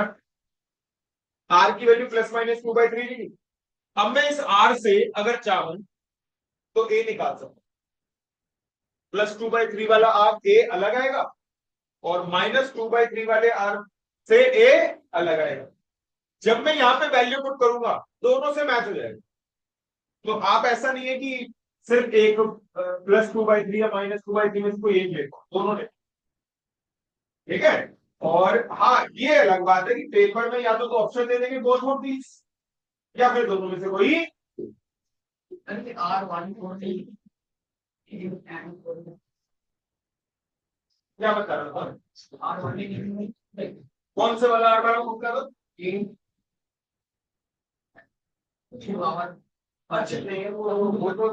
आर की वैल्यू ±2/3 ली। अब मैं इस आर से अगर चाहूं तो ए निकाल सकता। +2/3 वाला आर ए अलग आएगा, और -2/3 वाले आर से ए अलग आएगा। जब मैं यहां पे वैल्यू पुट करूंगा, दोनों से मैच हो जाएगा। तो आप ऐसा नहीं है कि सिर्फ एक +2/3 या -2/3 में से कोई एक देखो, दोनों देखो। ठीक है? और हाँ, ये अलग बात है कि पेपर में या तो ऑप्शन दे देंगे बोथ ऑफ दीज, या फिर दोनों में से कोई। क्या बता रहा था? कौन से वाला आर वाला कौन सा? अच्छा नहीं, वो तो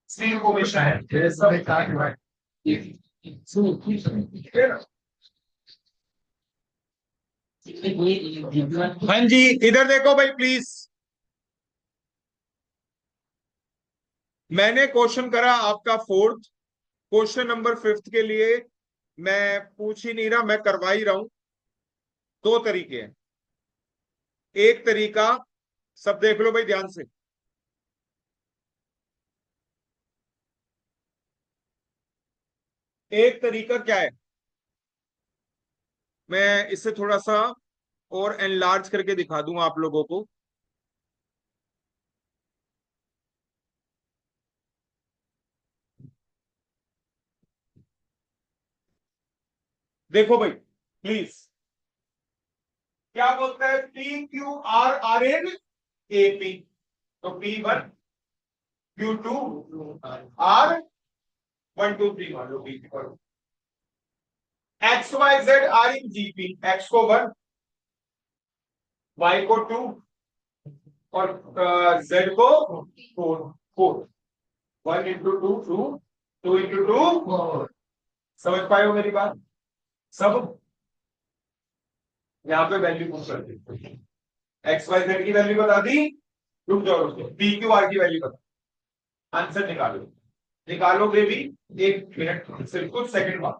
स्टील को हमेशा है सब। हाँ जी, इधर देखो भाई प्लीज। मैंने क्वेश्चन करा आपका फोर्थ, क्वेश्चन नंबर फिफ्थ के लिए मैं पूछ ही नहीं रहा, मैं करवा ही रहा हूं। दो तरीके हैं। एक तरीका, सब देख लो भाई ध्यान से। एक तरीका क्या है, मैं इससे थोड़ा सा और एनलार्ज करके दिखा दूंगा आप लोगों को। देखो भाई प्लीज, क्या बोलता है? PQR RN AP। तो P1 Q2 R 1 2 3 मान लो P पर। XYZ R इन GP, X को 1, Y को 2, और Z को 4। 1 × 2 2, 2 × 2 4। समझ पाए हो मेरी बात? सब यहाँ पे वैल्यू पुट कर दी, XYZ की वैल्यू बता दी। रुक जाओ, रुक जाओ, PQR की वैल्यू बता, आंसर निकालो। निकालोगे भी 1 मिनट, सिर्फ कुछ सेकंड बाद।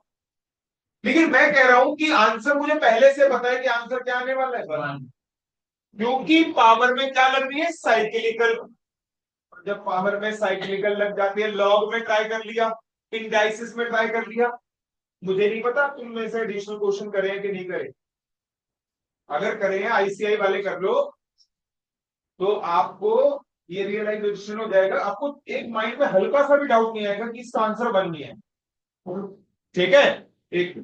लेकिन मैं कह रहा हूं कि आंसर मुझे पहले से पता है कि आंसर क्या आने वाला है, क्योंकि पावर में क्या लग रही है? साइक्लिकल। जब पावर में साइक्लिकल लग जाती है, लॉग में ट्राई कर लिया, इंडाइसिस में ट्राई कर लिया। मुझे नहीं पता तुम में से एडिशनल क्वेश्चन करे हैं कि नहीं करे। अगर करे हैं आईसीआई वाले कर लो, तो आपको ये रियलाइजेशन हो जाएगा, आपको एक माइंड में हल्का सा भी डाउट नहीं आएगा कि इसका आंसर वन नहीं है। ठीक है। एक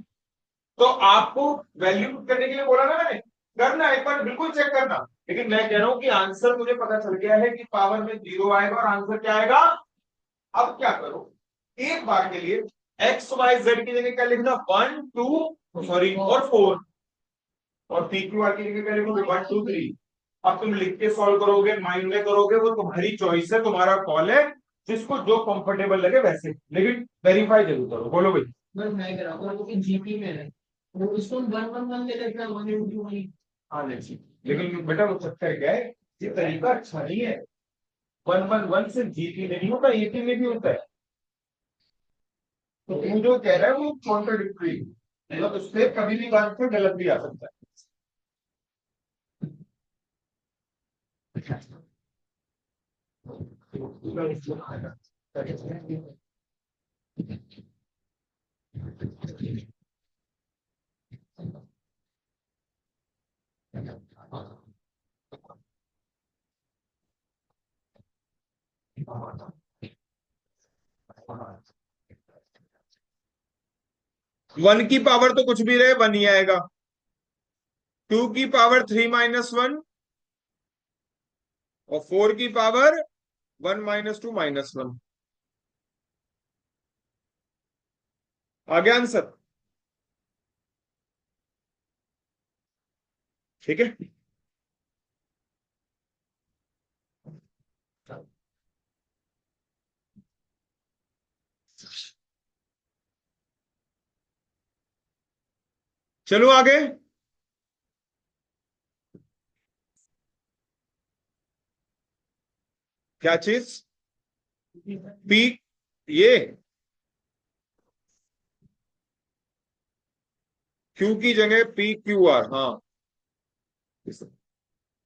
तो आपको वैल्यू पुट करने के लिए बोला ना मैंने, करना एक बार बिल्कुल चेक करना। लेकिन मैं कह रहा हूं कि आंसर मुझे पता चल गया है कि पावर में 0 आएगा और आंसर क्या आएगा। अब क्या करो, एक बार के लिए एक्स वाई जेड की जगह क्या लिखना, 1 2 सॉरी और 4, और पी क्यू आर की जगह क्या लिखोगे, 1 2 3। अब तुम लिख के सॉल्व करोगे, माइंड में करोगे, वो तुम्हारी चॉइस है, तुम्हारा कॉल है, जिसको जो कंफर्टेबल लगे वैसे, लेकिन वेरीफाई जरूर करो। बोलो भाई। बस मैं कह रहा हूँ कि जीपी में है, वो उसको 1 1 1 ले लेते हैं, 1 हाँ नहीं, लेकिन बेटा वो चक्कर क्या है, ये तरीका अच्छा नहीं है। 1 1 1 सिर्फ जीपी में नहीं होता, एपी में भी होता है। तो तू जो कह रहा है वो कॉन्ट्राडिक्टरी, मतलब उससे कभी भी आंसर गलत भी आ सकता है। वन की पावर तो कुछ भी रहे, वन ही आएगा। 2 की पावर 3 -1, और 4 की पावर 1 -2 -1। आ गया आंसर। ठीक है। चलो आगे। क्या चीज, पी, ये क्यू की जगह पी क्यू आर, हाँ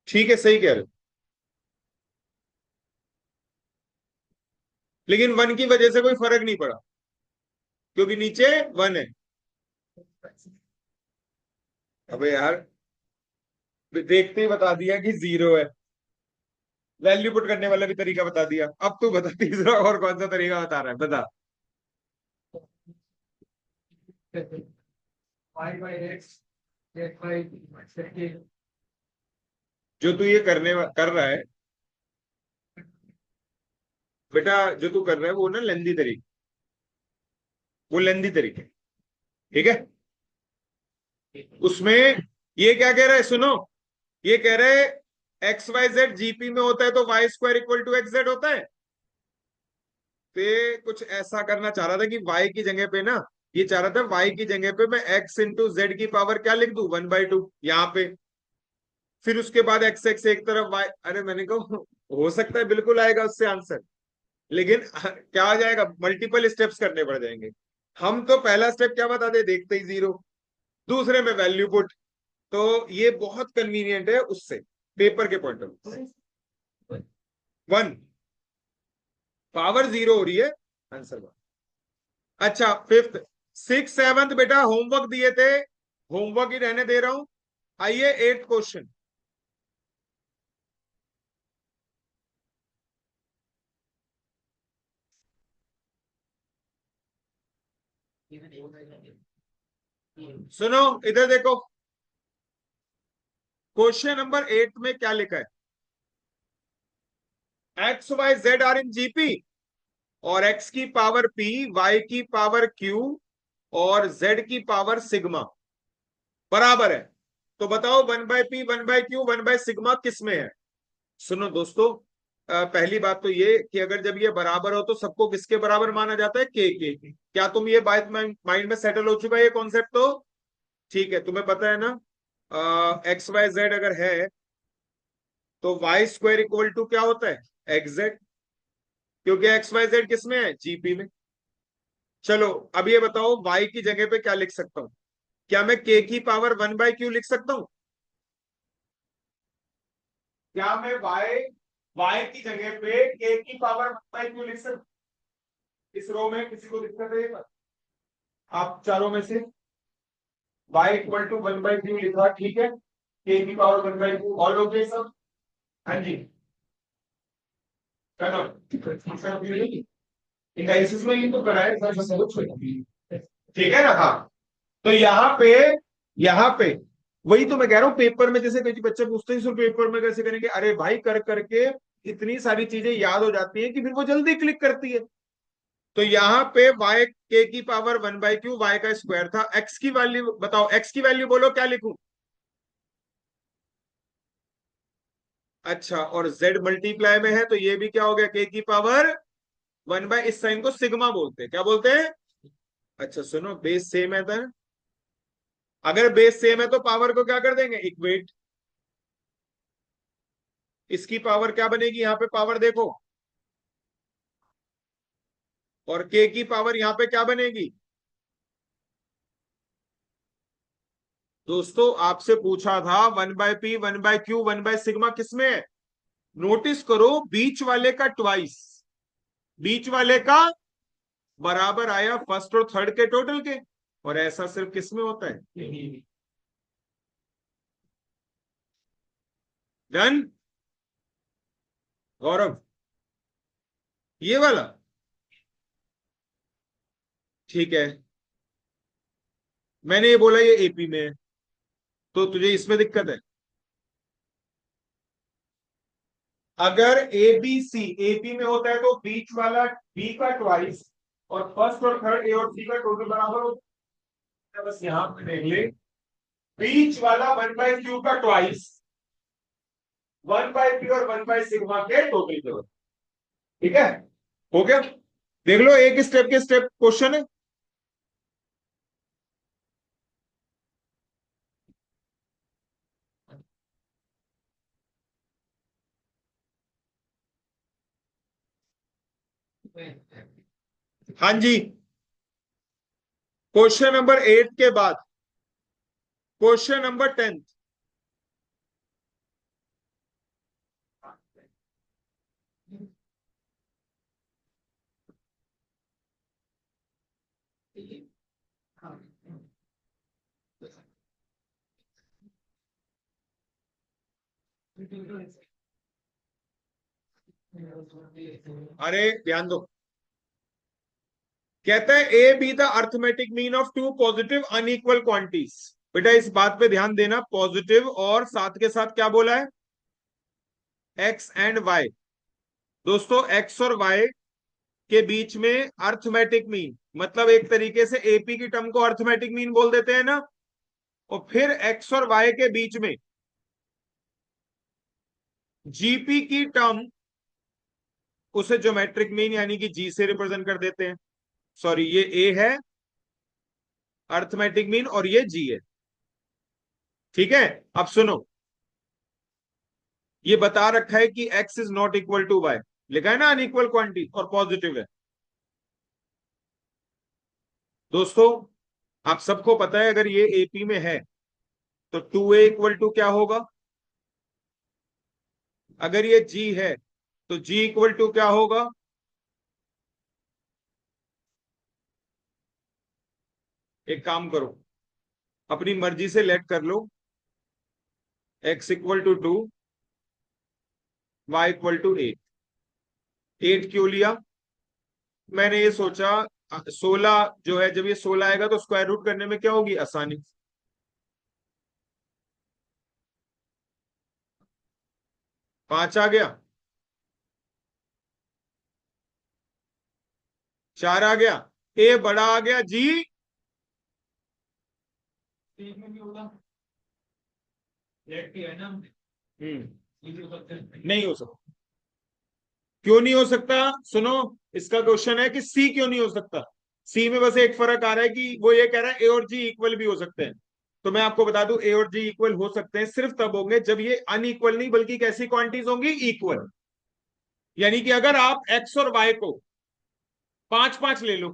ठीक है, सही कह रहे हो। लेकिन वन की वजह से कोई फर्क नहीं पड़ा, क्योंकि नीचे वन है। अबे यार, देखते ही बता दिया कि 0 है, वैल्यू पुट करने वाला भी तरीका बता दिया। अब तू बता तीसरा और कौन सा तरीका बता रहा है, बता। जो तू ये कर रहा है बेटा, जो तू कर रहा है वो ना लेंदी तरीके, वो लेंदी तरीके, ठीक है। उसमें ये क्या कह रहा है, सुनो, ये कह रहे हैं एक्स वाई जेड जीपी में होता है तो y square equal to x z होता है। तो ये कुछ ऐसा करना चाह रहा था कि वाई की जगह पे ना, ये चाह रहा था वाई की जगह पे मैं एक्स इंटू जेड की पावर क्या लिख दूं, 1/2 यहाँ पे। फिर उसके बाद एक्स एक्स एक तरफ वाई, अरे मैंने कहा हो सकता है बिल्कुल आएगा उससे आंसर, लेकिन क्या आ जाएगा, मल्टीपल स्टेप्स करने पड़ जाएंगे। हम तो पहला स्टेप क्या बता दे, देखते ही 0, दूसरे में वैल्यू पुट। तो ये बहुत कन्वीनियंट है उससे, पेपर के पॉइंट ऑफ व्यू। 1 पावर 0 हो रही है, आंसर 1। अच्छा, फिफ्थ, सिक्स सेवंथ बेटा होमवर्क दिए थे, होमवर्क ही रहने दे रहा हूं। आइए 8th क्वेश्चन। सुनो, इधर देखो, क्वेश्चन नंबर 8 में क्या लिखा है, x y z are in GP, और एक्स की पावर पी, वाई की पावर क्यू, और जेड की पावर सिग्मा बराबर है। तो बताओ 1/p 1/q 1/सिग्मा किस में है। सुनो दोस्तों, पहली बात तो ये कि अगर जब ये बराबर हो तो सबको किसके बराबर माना जाता है, के। क्या तुम ये बात माइंड में सेटल हो चुका है ये कॉन्सेप्ट तो, ठीक है, तुम्हें पता है ना, एक्स वाई जेड अगर है तो वाई स्क्वायर इक्वल टू क्या होता है, एक्स जेड, क्योंकि एक्स वाई जेड किस में है, जीपी में। चलो अब ये बताओ वाई की जगह पे क्या लिख सकता हूं, क्या मैं के की पावर 1/q लिख सकता हूं, क्या मैं वाई y की जगह पे k की पावर 1/2 लिख सकते। इस रो में किसी को दिक्कत है? आप चारों में से y इक्वल टू 1/2 लिखा, ठीक है, k की पावर 1/2 और लोग ये सब। हाँ जी, एनालिसिस में ही तो कराए ठीक है ना। हाँ, तो यहाँ पे वही तो मैं कह रहा हूँ, पेपर में जैसे कई बच्चे पूछते हैं सर पेपर में कैसे करेंगे, अरे भाई कर करके इतनी सारी चीजें याद हो जाती हैं कि फिर वो जल्दी क्लिक करती है। तो यहाँ पे y k की पावर 1/q y का स्क्वायर था। x की वैल्यू बताओ, x की वैल्यू बोलो क्या लिखूं? अच्छा, और z मल्टीप्लाई में है तो ये भी क्या हो गया, k की पावर 1/, इस साइन को सिग्मा बोलते हैं, क्या बोलते हैं? अच्छा सुनो, बेस सेम है तो अगर बेस सेम है तो पावर को क्या कर देंगे, इक्वेट। इसकी पावर क्या बनेगी, यहाँ पे पावर देखो, और k की पावर यहाँ पे क्या बनेगी? दोस्तों आपसे पूछा था 1/p 1/q 1/सिग्मा किसमें है? नोटिस करो, बीच वाले का ट्वाइस, बीच वाले का बराबर आया फर्स्ट और थर्ड के टोटल के, और ऐसा सिर्फ किस में होता है? डन गौरव, ये वाला ठीक है। मैंने ये बोला ये एपी में है, तो तुझे इसमें दिक्कत है? अगर ए बी सी एपी में होता है तो बीच वाला बी का ट्वाइस और फर्स्ट और थर्ड ए और सी का टोटल बराबर होता है। बस यहां पे देख ले, बीच वाला 1/q का ट्वाइस 1/p और 1/सिग्मा के टोटल के बराबर। ठीक है, हो गया। देख लो, एक स्टेप के स्टेप क्वेश्चन है। हाँ जी, क्वेश्चन नंबर 8 के बाद क्वेश्चन नंबर 10। अरे ध्यान दो, कहता है a b the arithmetic mean of two positive unequal quantities. बेटा इस बात पे ध्यान देना, पॉजिटिव और साथ के साथ क्या बोला है, एक्स एंड वाई। दोस्तों एक्स और वाई के बीच में अर्थमेटिक मीन, मतलब एक तरीके से एपी की टर्म को अर्थमेटिक मीन बोल देते हैं ना, और फिर एक्स और वाई के बीच में जीपी की टर्म, उसे ज्योमेट्रिक मीन यानी कि जी से रिप्रेजेंट कर देते हैं। सॉरी, ये ए है अर्थमेटिक मीन और ये जी है। ठीक है, अब सुनो, ये बता रखा है कि x is not equal to y, लिखा है ना अनइक्वल क्वांटिटी, और पॉजिटिव है। दोस्तों आप सबको पता है अगर ये एपी में है तो 2a इक्वल टू क्या होगा, अगर ये g है तो g इक्वल टू क्या होगा? एक काम करो, अपनी मर्जी से लेट कर लो, x equal to 2, y equal to 8। 8 क्यों लिया? मैंने ये सोचा 16 जो है, जब ये 16 आएगा तो स्क्वायर रूट करने में क्या होगी, आसानी। 5 आ गया, 4 आ गया, ए बड़ा आ गया, जी नहीं हो सकता। क्यों नहीं हो सकता? सुनो, इसका क्वेश्चन है कि सी क्यों नहीं हो सकता। सी में बस एक फर्क आ रहा है कि वो ये कह रहा है ए और जी इक्वल भी हो सकते हैं। तो मैं आपको बता दूं, ए और जी इक्वल हो सकते हैं सिर्फ तब होंगे जब ये अनइक्वल नहीं बल्कि कैसी क्वांटिटीज होंगी, इक्वल। यानी कि अगर आप एक्स और वाई को 5-5 ले लो,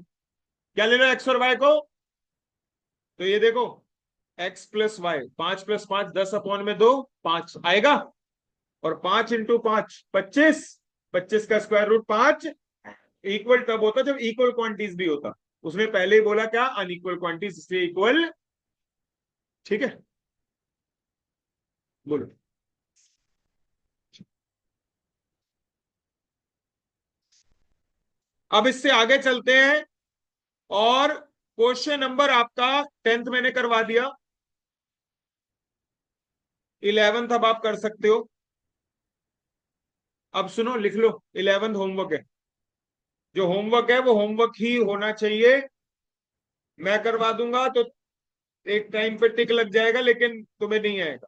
क्या ले लो, एक्स और वाई को, तो ये देखो एक्स प्लस वाई 5 + 5 10/2 5 आएगा। और 5 इंटू 5 25, 25 का स्क्वायर रूट 5 इक्वल तब होता जब इक्वल क्वांटिटीज भी होता। उसने पहले ही बोला क्या, अनइक्वल क्वांटिटीज, इसलिए इक्वल। ठीक है, बोलो। अब इससे आगे चलते हैं, और क्वेश्चन नंबर आपका 10th मैंने करवा दिया, 11th अब आप कर सकते हो। अब सुनो, लिख लो, 11th होमवर्क है। जो होमवर्क है वो होमवर्क ही होना चाहिए। मैं करवा दूंगा तो एक टाइम पे टिक लग जाएगा, लेकिन तुम्हें नहीं आएगा।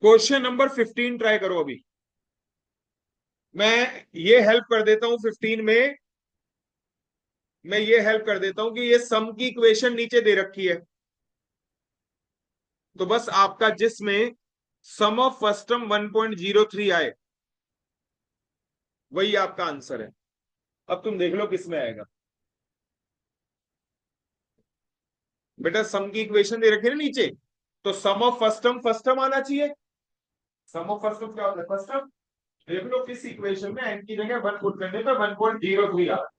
क्वेश्चन नंबर 15 ट्राई करो अभी। मैं ये हेल्प कर देता हूं 15 में, मैं ये हेल्प कर देता हूं कि ये सम की इक्वेशन नीचे दे रखी है, तो बस आपका जिसमें सम ऑफ फर्स्ट टर्म 1.03 आए वही आपका आंसर है। अब तुम देख लो किसमें आएगा। बेटा सम की इक्वेशन दे रखी है ना नीचे, तो सम ऑफ फर्स्ट टर्म आना चाहिए। सम ऑफ फर्स्ट टर्म क्या होता है, फर्स्ट टर्म। देख लो किस इक्वेशन में एन की जगह 1 पुट करने पे 1.03 आ रहा है।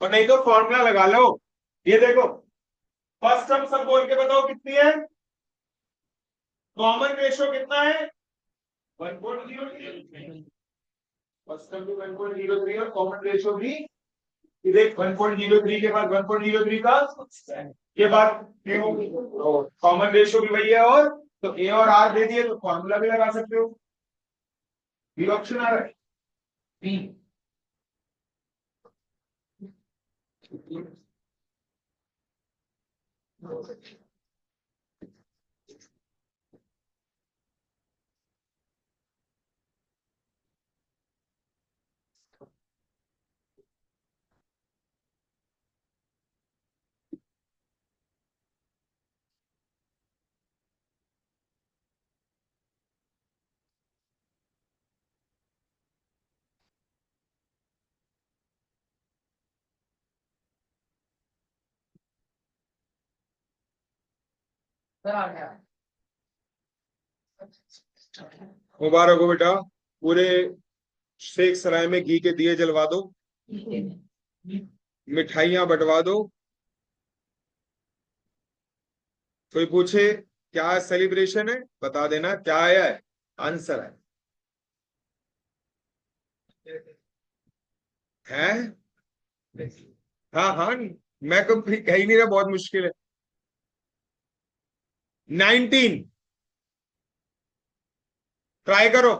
और नहीं तो फॉर्मूला लगा लो। ये देखो, फर्स्ट टर्म सब बोल के बताओ कितनी है, कॉमन रेशियो कितना है, 1.03। फर्स्ट टर्म भी 1.03 और कॉमन रेशियो भी, ये देख 1.03 के बाद 1.03 का ये बात कॉमन रेशियो भी वही है, और तो ए और आर दे दिए तो फॉर्मूला भी लगा सकते हो। बी ऑप्शन आ रहा है। बी। मुबारक हो बेटा, पूरे शेख सराय में घी के दिए जलवा दो, मिठाइयां बंटवा दो। कोई पूछे क्या सेलिब्रेशन है, बता देना क्या आया है, आंसर है। हाँ हाँ, मैं कभी कह ही नहीं रहा, बहुत मुश्किल है। 19 ट्राई करो।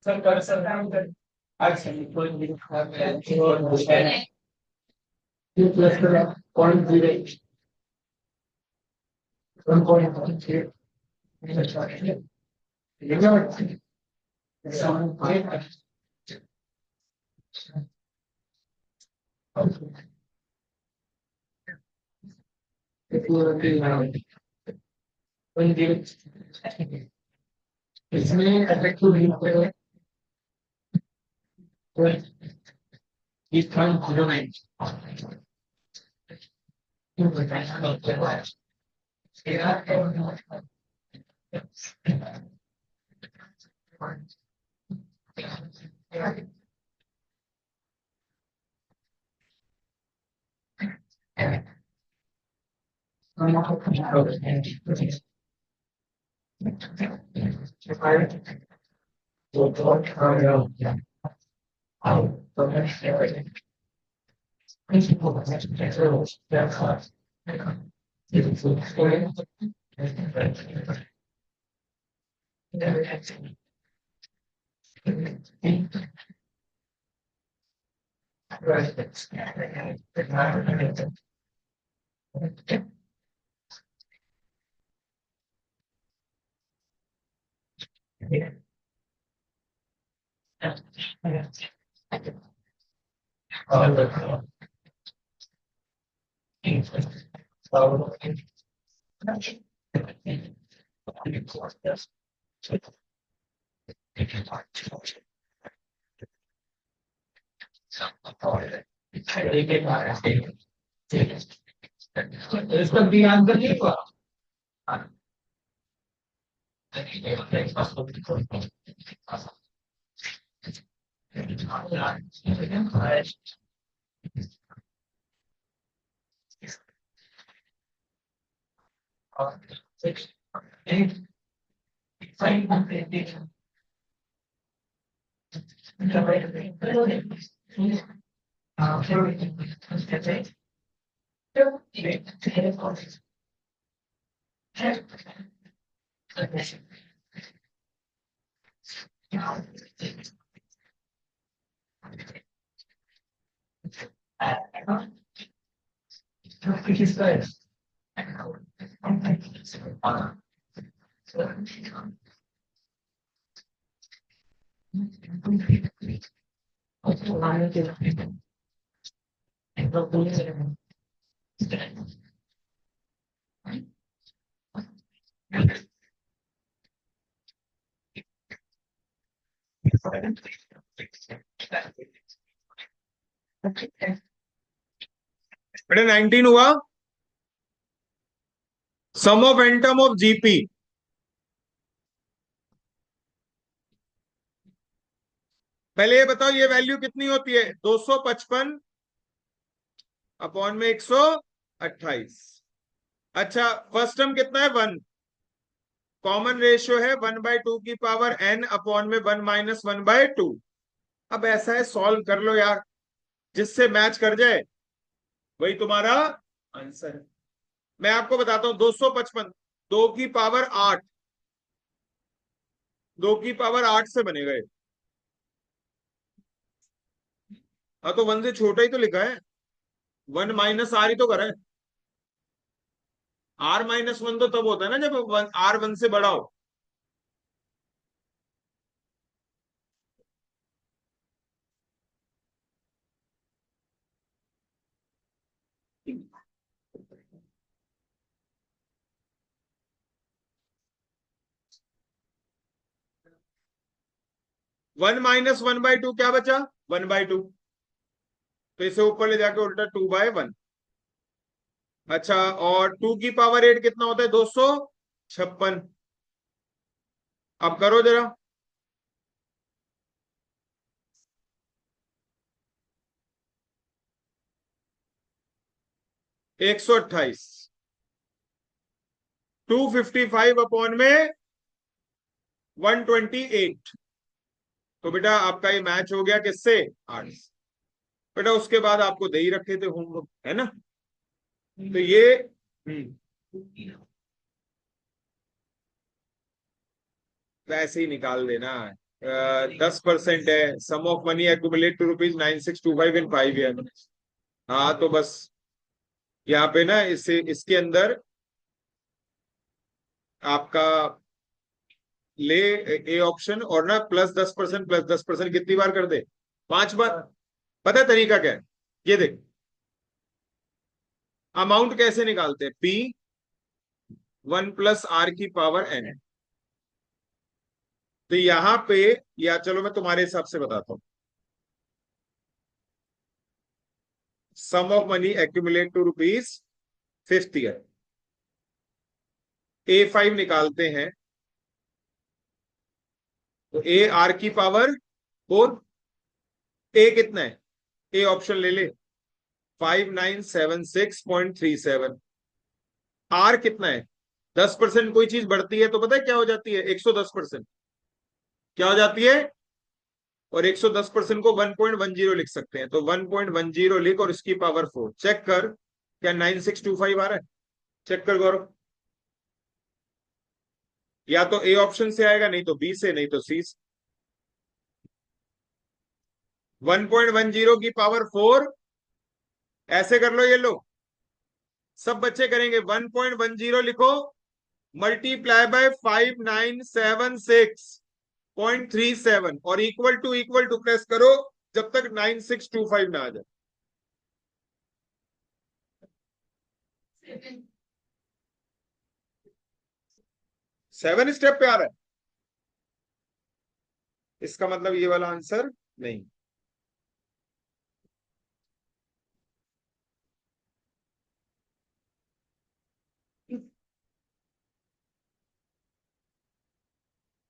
सर कर सर। अच्छा, प्लस पॉइंट जीरो 1.3 इसमें इफेक्टिव हीट 8.09। इसका भी आंसर नहीं हुआ। बेटा 19 हुआ। सम ऑफ एंटम ऑफ जीपी, पहले ये बताओ ये वैल्यू कितनी होती है? 255 अपॉन में 128। अच्छा फर्स्ट टर्म कितना है? 1। कॉमन रेशियो है 1/2 की पावर n अपॉन में 1 - 1/2। अब ऐसा है, सॉल्व कर लो यार, जिससे मैच कर जाए वही तुम्हारा आंसर है। मैं आपको बताता हूं, 255 2 की पावर 8, 2 की पावर 8 से बने गए। हाँ तो 1 से छोटा ही तो लिखा है, 1 माइनस आर ही तो करा है। R-1 तो तब होता है ना जब R 1 से बड़ा हो। वन माइनस 1/2 क्या बचा? 1/2। तो इसे ऊपर ले जाके उल्टा 2/1। अच्छा, और 2 की पावर 8 कितना होता है? 256। अब करो जरा। 128। 255 अपॉन में 128। तो बेटा आपका ये मैच हो गया किससे? 8 से। बेटा उसके बाद आपको दे ही रखे थे होमवर्क, है ना? तो ये तो ऐसे ही निकाल देना। 10% है, sum of money accumulate to ₹9625 in 5 year. हाँ तो बस यहाँ पे ना इसे इसके अंदर आपका ले ए ऑप्शन, और ना +10% +10% कितनी बार कर दे? 5 बार। पता है तरीका क्या है? ये देख, अमाउंट कैसे निकालते हैं? P 1 + R की पावर n। तो यहां पे, या चलो मैं तुम्हारे हिसाब से बताता हूं, sum of money accumulate to ₹5th year, A5 निकालते हैं। तो AR की पावर 4, ए कितना है? ए ऑप्शन ले ले, 5976.37। आर कितना है, 10% कोई चीज बढ़ती है तो पता है क्या हो जाती है, 110%। क्या हो जाती है, और 110% को 1.10 लिख सकते हैं, तो 1.10 लिख और इसकी पावर 4, चेक कर क्या 9625 आ रहा है, चेक कर गौरव। या तो ए ऑप्शन से आएगा, नहीं तो बी से, नहीं तो सी से। 1.10 की पावर 4, ऐसे कर लो, ये लो, सब बच्चे करेंगे। 1.10 लिखो, मल्टीप्लाई बाय 5976.37 और इक्वल टू प्रेस करो जब तक 9625 ना आ जाए। 7 स्टेप पे आ रहा है, इसका मतलब ये वाला आंसर नहीं।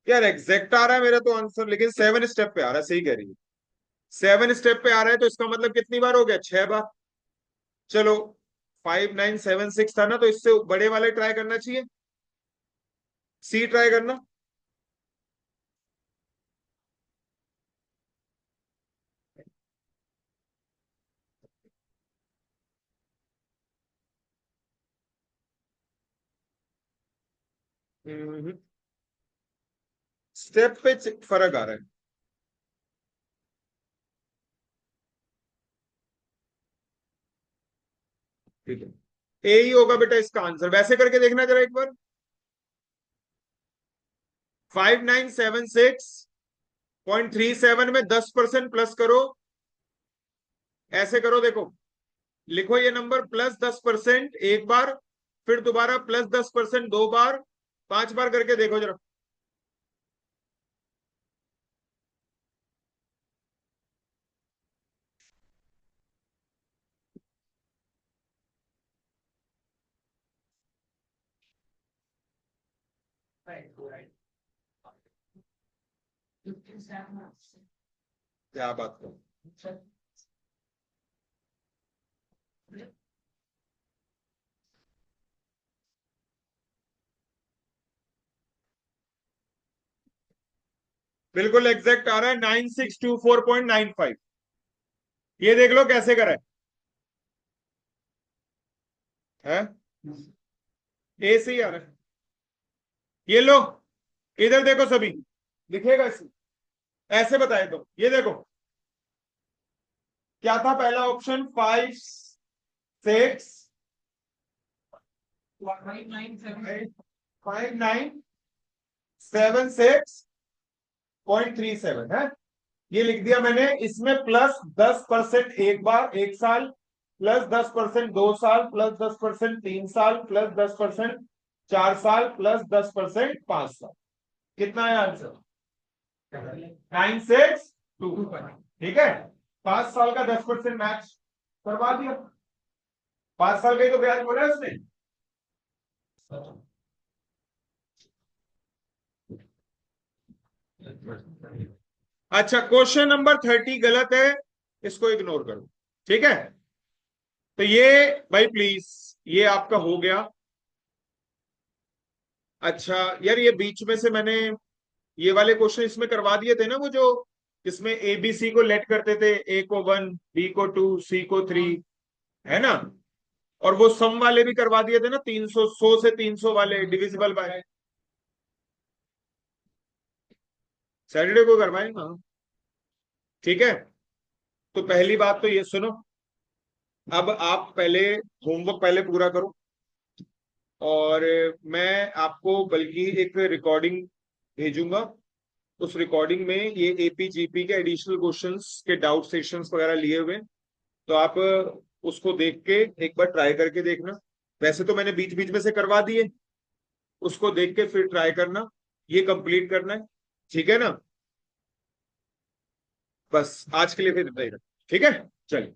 यार एग्जैक्ट आ रहा है मेरा तो आंसर, लेकिन 7 स्टेप पे आ रहा है, सही कह रही है। 7 स्टेप पे आ रहा है तो इसका मतलब कितनी बार हो गया, 6 बार। चलो 5976 था ना, तो इससे बड़े वाले ट्राई करना चाहिए, सी ट्राई करना। स्टेप पे फर्क आ रहा है। ठीक है, ए ही होगा बेटा इसका आंसर, वैसे करके देखना जरा एक बार। 5976.37 में 10% प्लस करो, ऐसे करो देखो, लिखो ये नंबर +10% एक बार, फिर दोबारा +10% 2 बार, 5 बार करके देखो जरा। क्या बात करो, बिल्कुल एग्जैक्ट आ रहा है, 9624.95। ये देख लो कैसे करा है, ए से ही आ रहा है। ये लो, इधर देखो सभी, दिखेगा इसमें, ऐसे बताए तो ये देखो, क्या था पहला ऑप्शन, 56 5976.37 है, ये लिख दिया मैंने। इसमें +10% एक बार 1 साल, +10% 2 साल, +10% 3 साल, +10% 4 साल, +10% 5 साल। कितना है आंसर, 962। ठीक है, 5 साल का 10% मैच करवा दिया, 5 साल का ही तो ब्याज बोला है उसने। अच्छा, क्वेश्चन नंबर 30 गलत है, इसको इग्नोर करो, ठीक है। तो ये भाई प्लीज, ये आपका हो गया। अच्छा यार, ये बीच में से मैंने ये वाले क्वेश्चन इसमें करवा दिए थे ना, वो जो इसमें ए बी सी को लेट करते थे, ए को 1, बी को 2, सी को 3, है ना। और वो सम वाले भी करवा दिए थे ना, 300, 100 से 300 वाले डिविजिबल बाय। सैटरडे को करवाए ना, ठीक है। तो पहली बात तो ये सुनो, अब आप पहले होमवर्क पहले पूरा करो, और मैं आपको बल्कि एक रिकॉर्डिंग भेजूंगा, उस रिकॉर्डिंग में ये एपीजीपी के एडिशनल क्वेश्चंस के डाउट सेशंस वगैरह लिए हुए हैं, तो आप उसको देख के एक बार ट्राई करके देखना। वैसे तो मैंने बीच बीच में से करवा दिए, उसको देख के फिर ट्राई करना, ये कंप्लीट करना है, ठीक है ना। बस आज के लिए फिर इतना ही रखो, ठीक है, चलिए।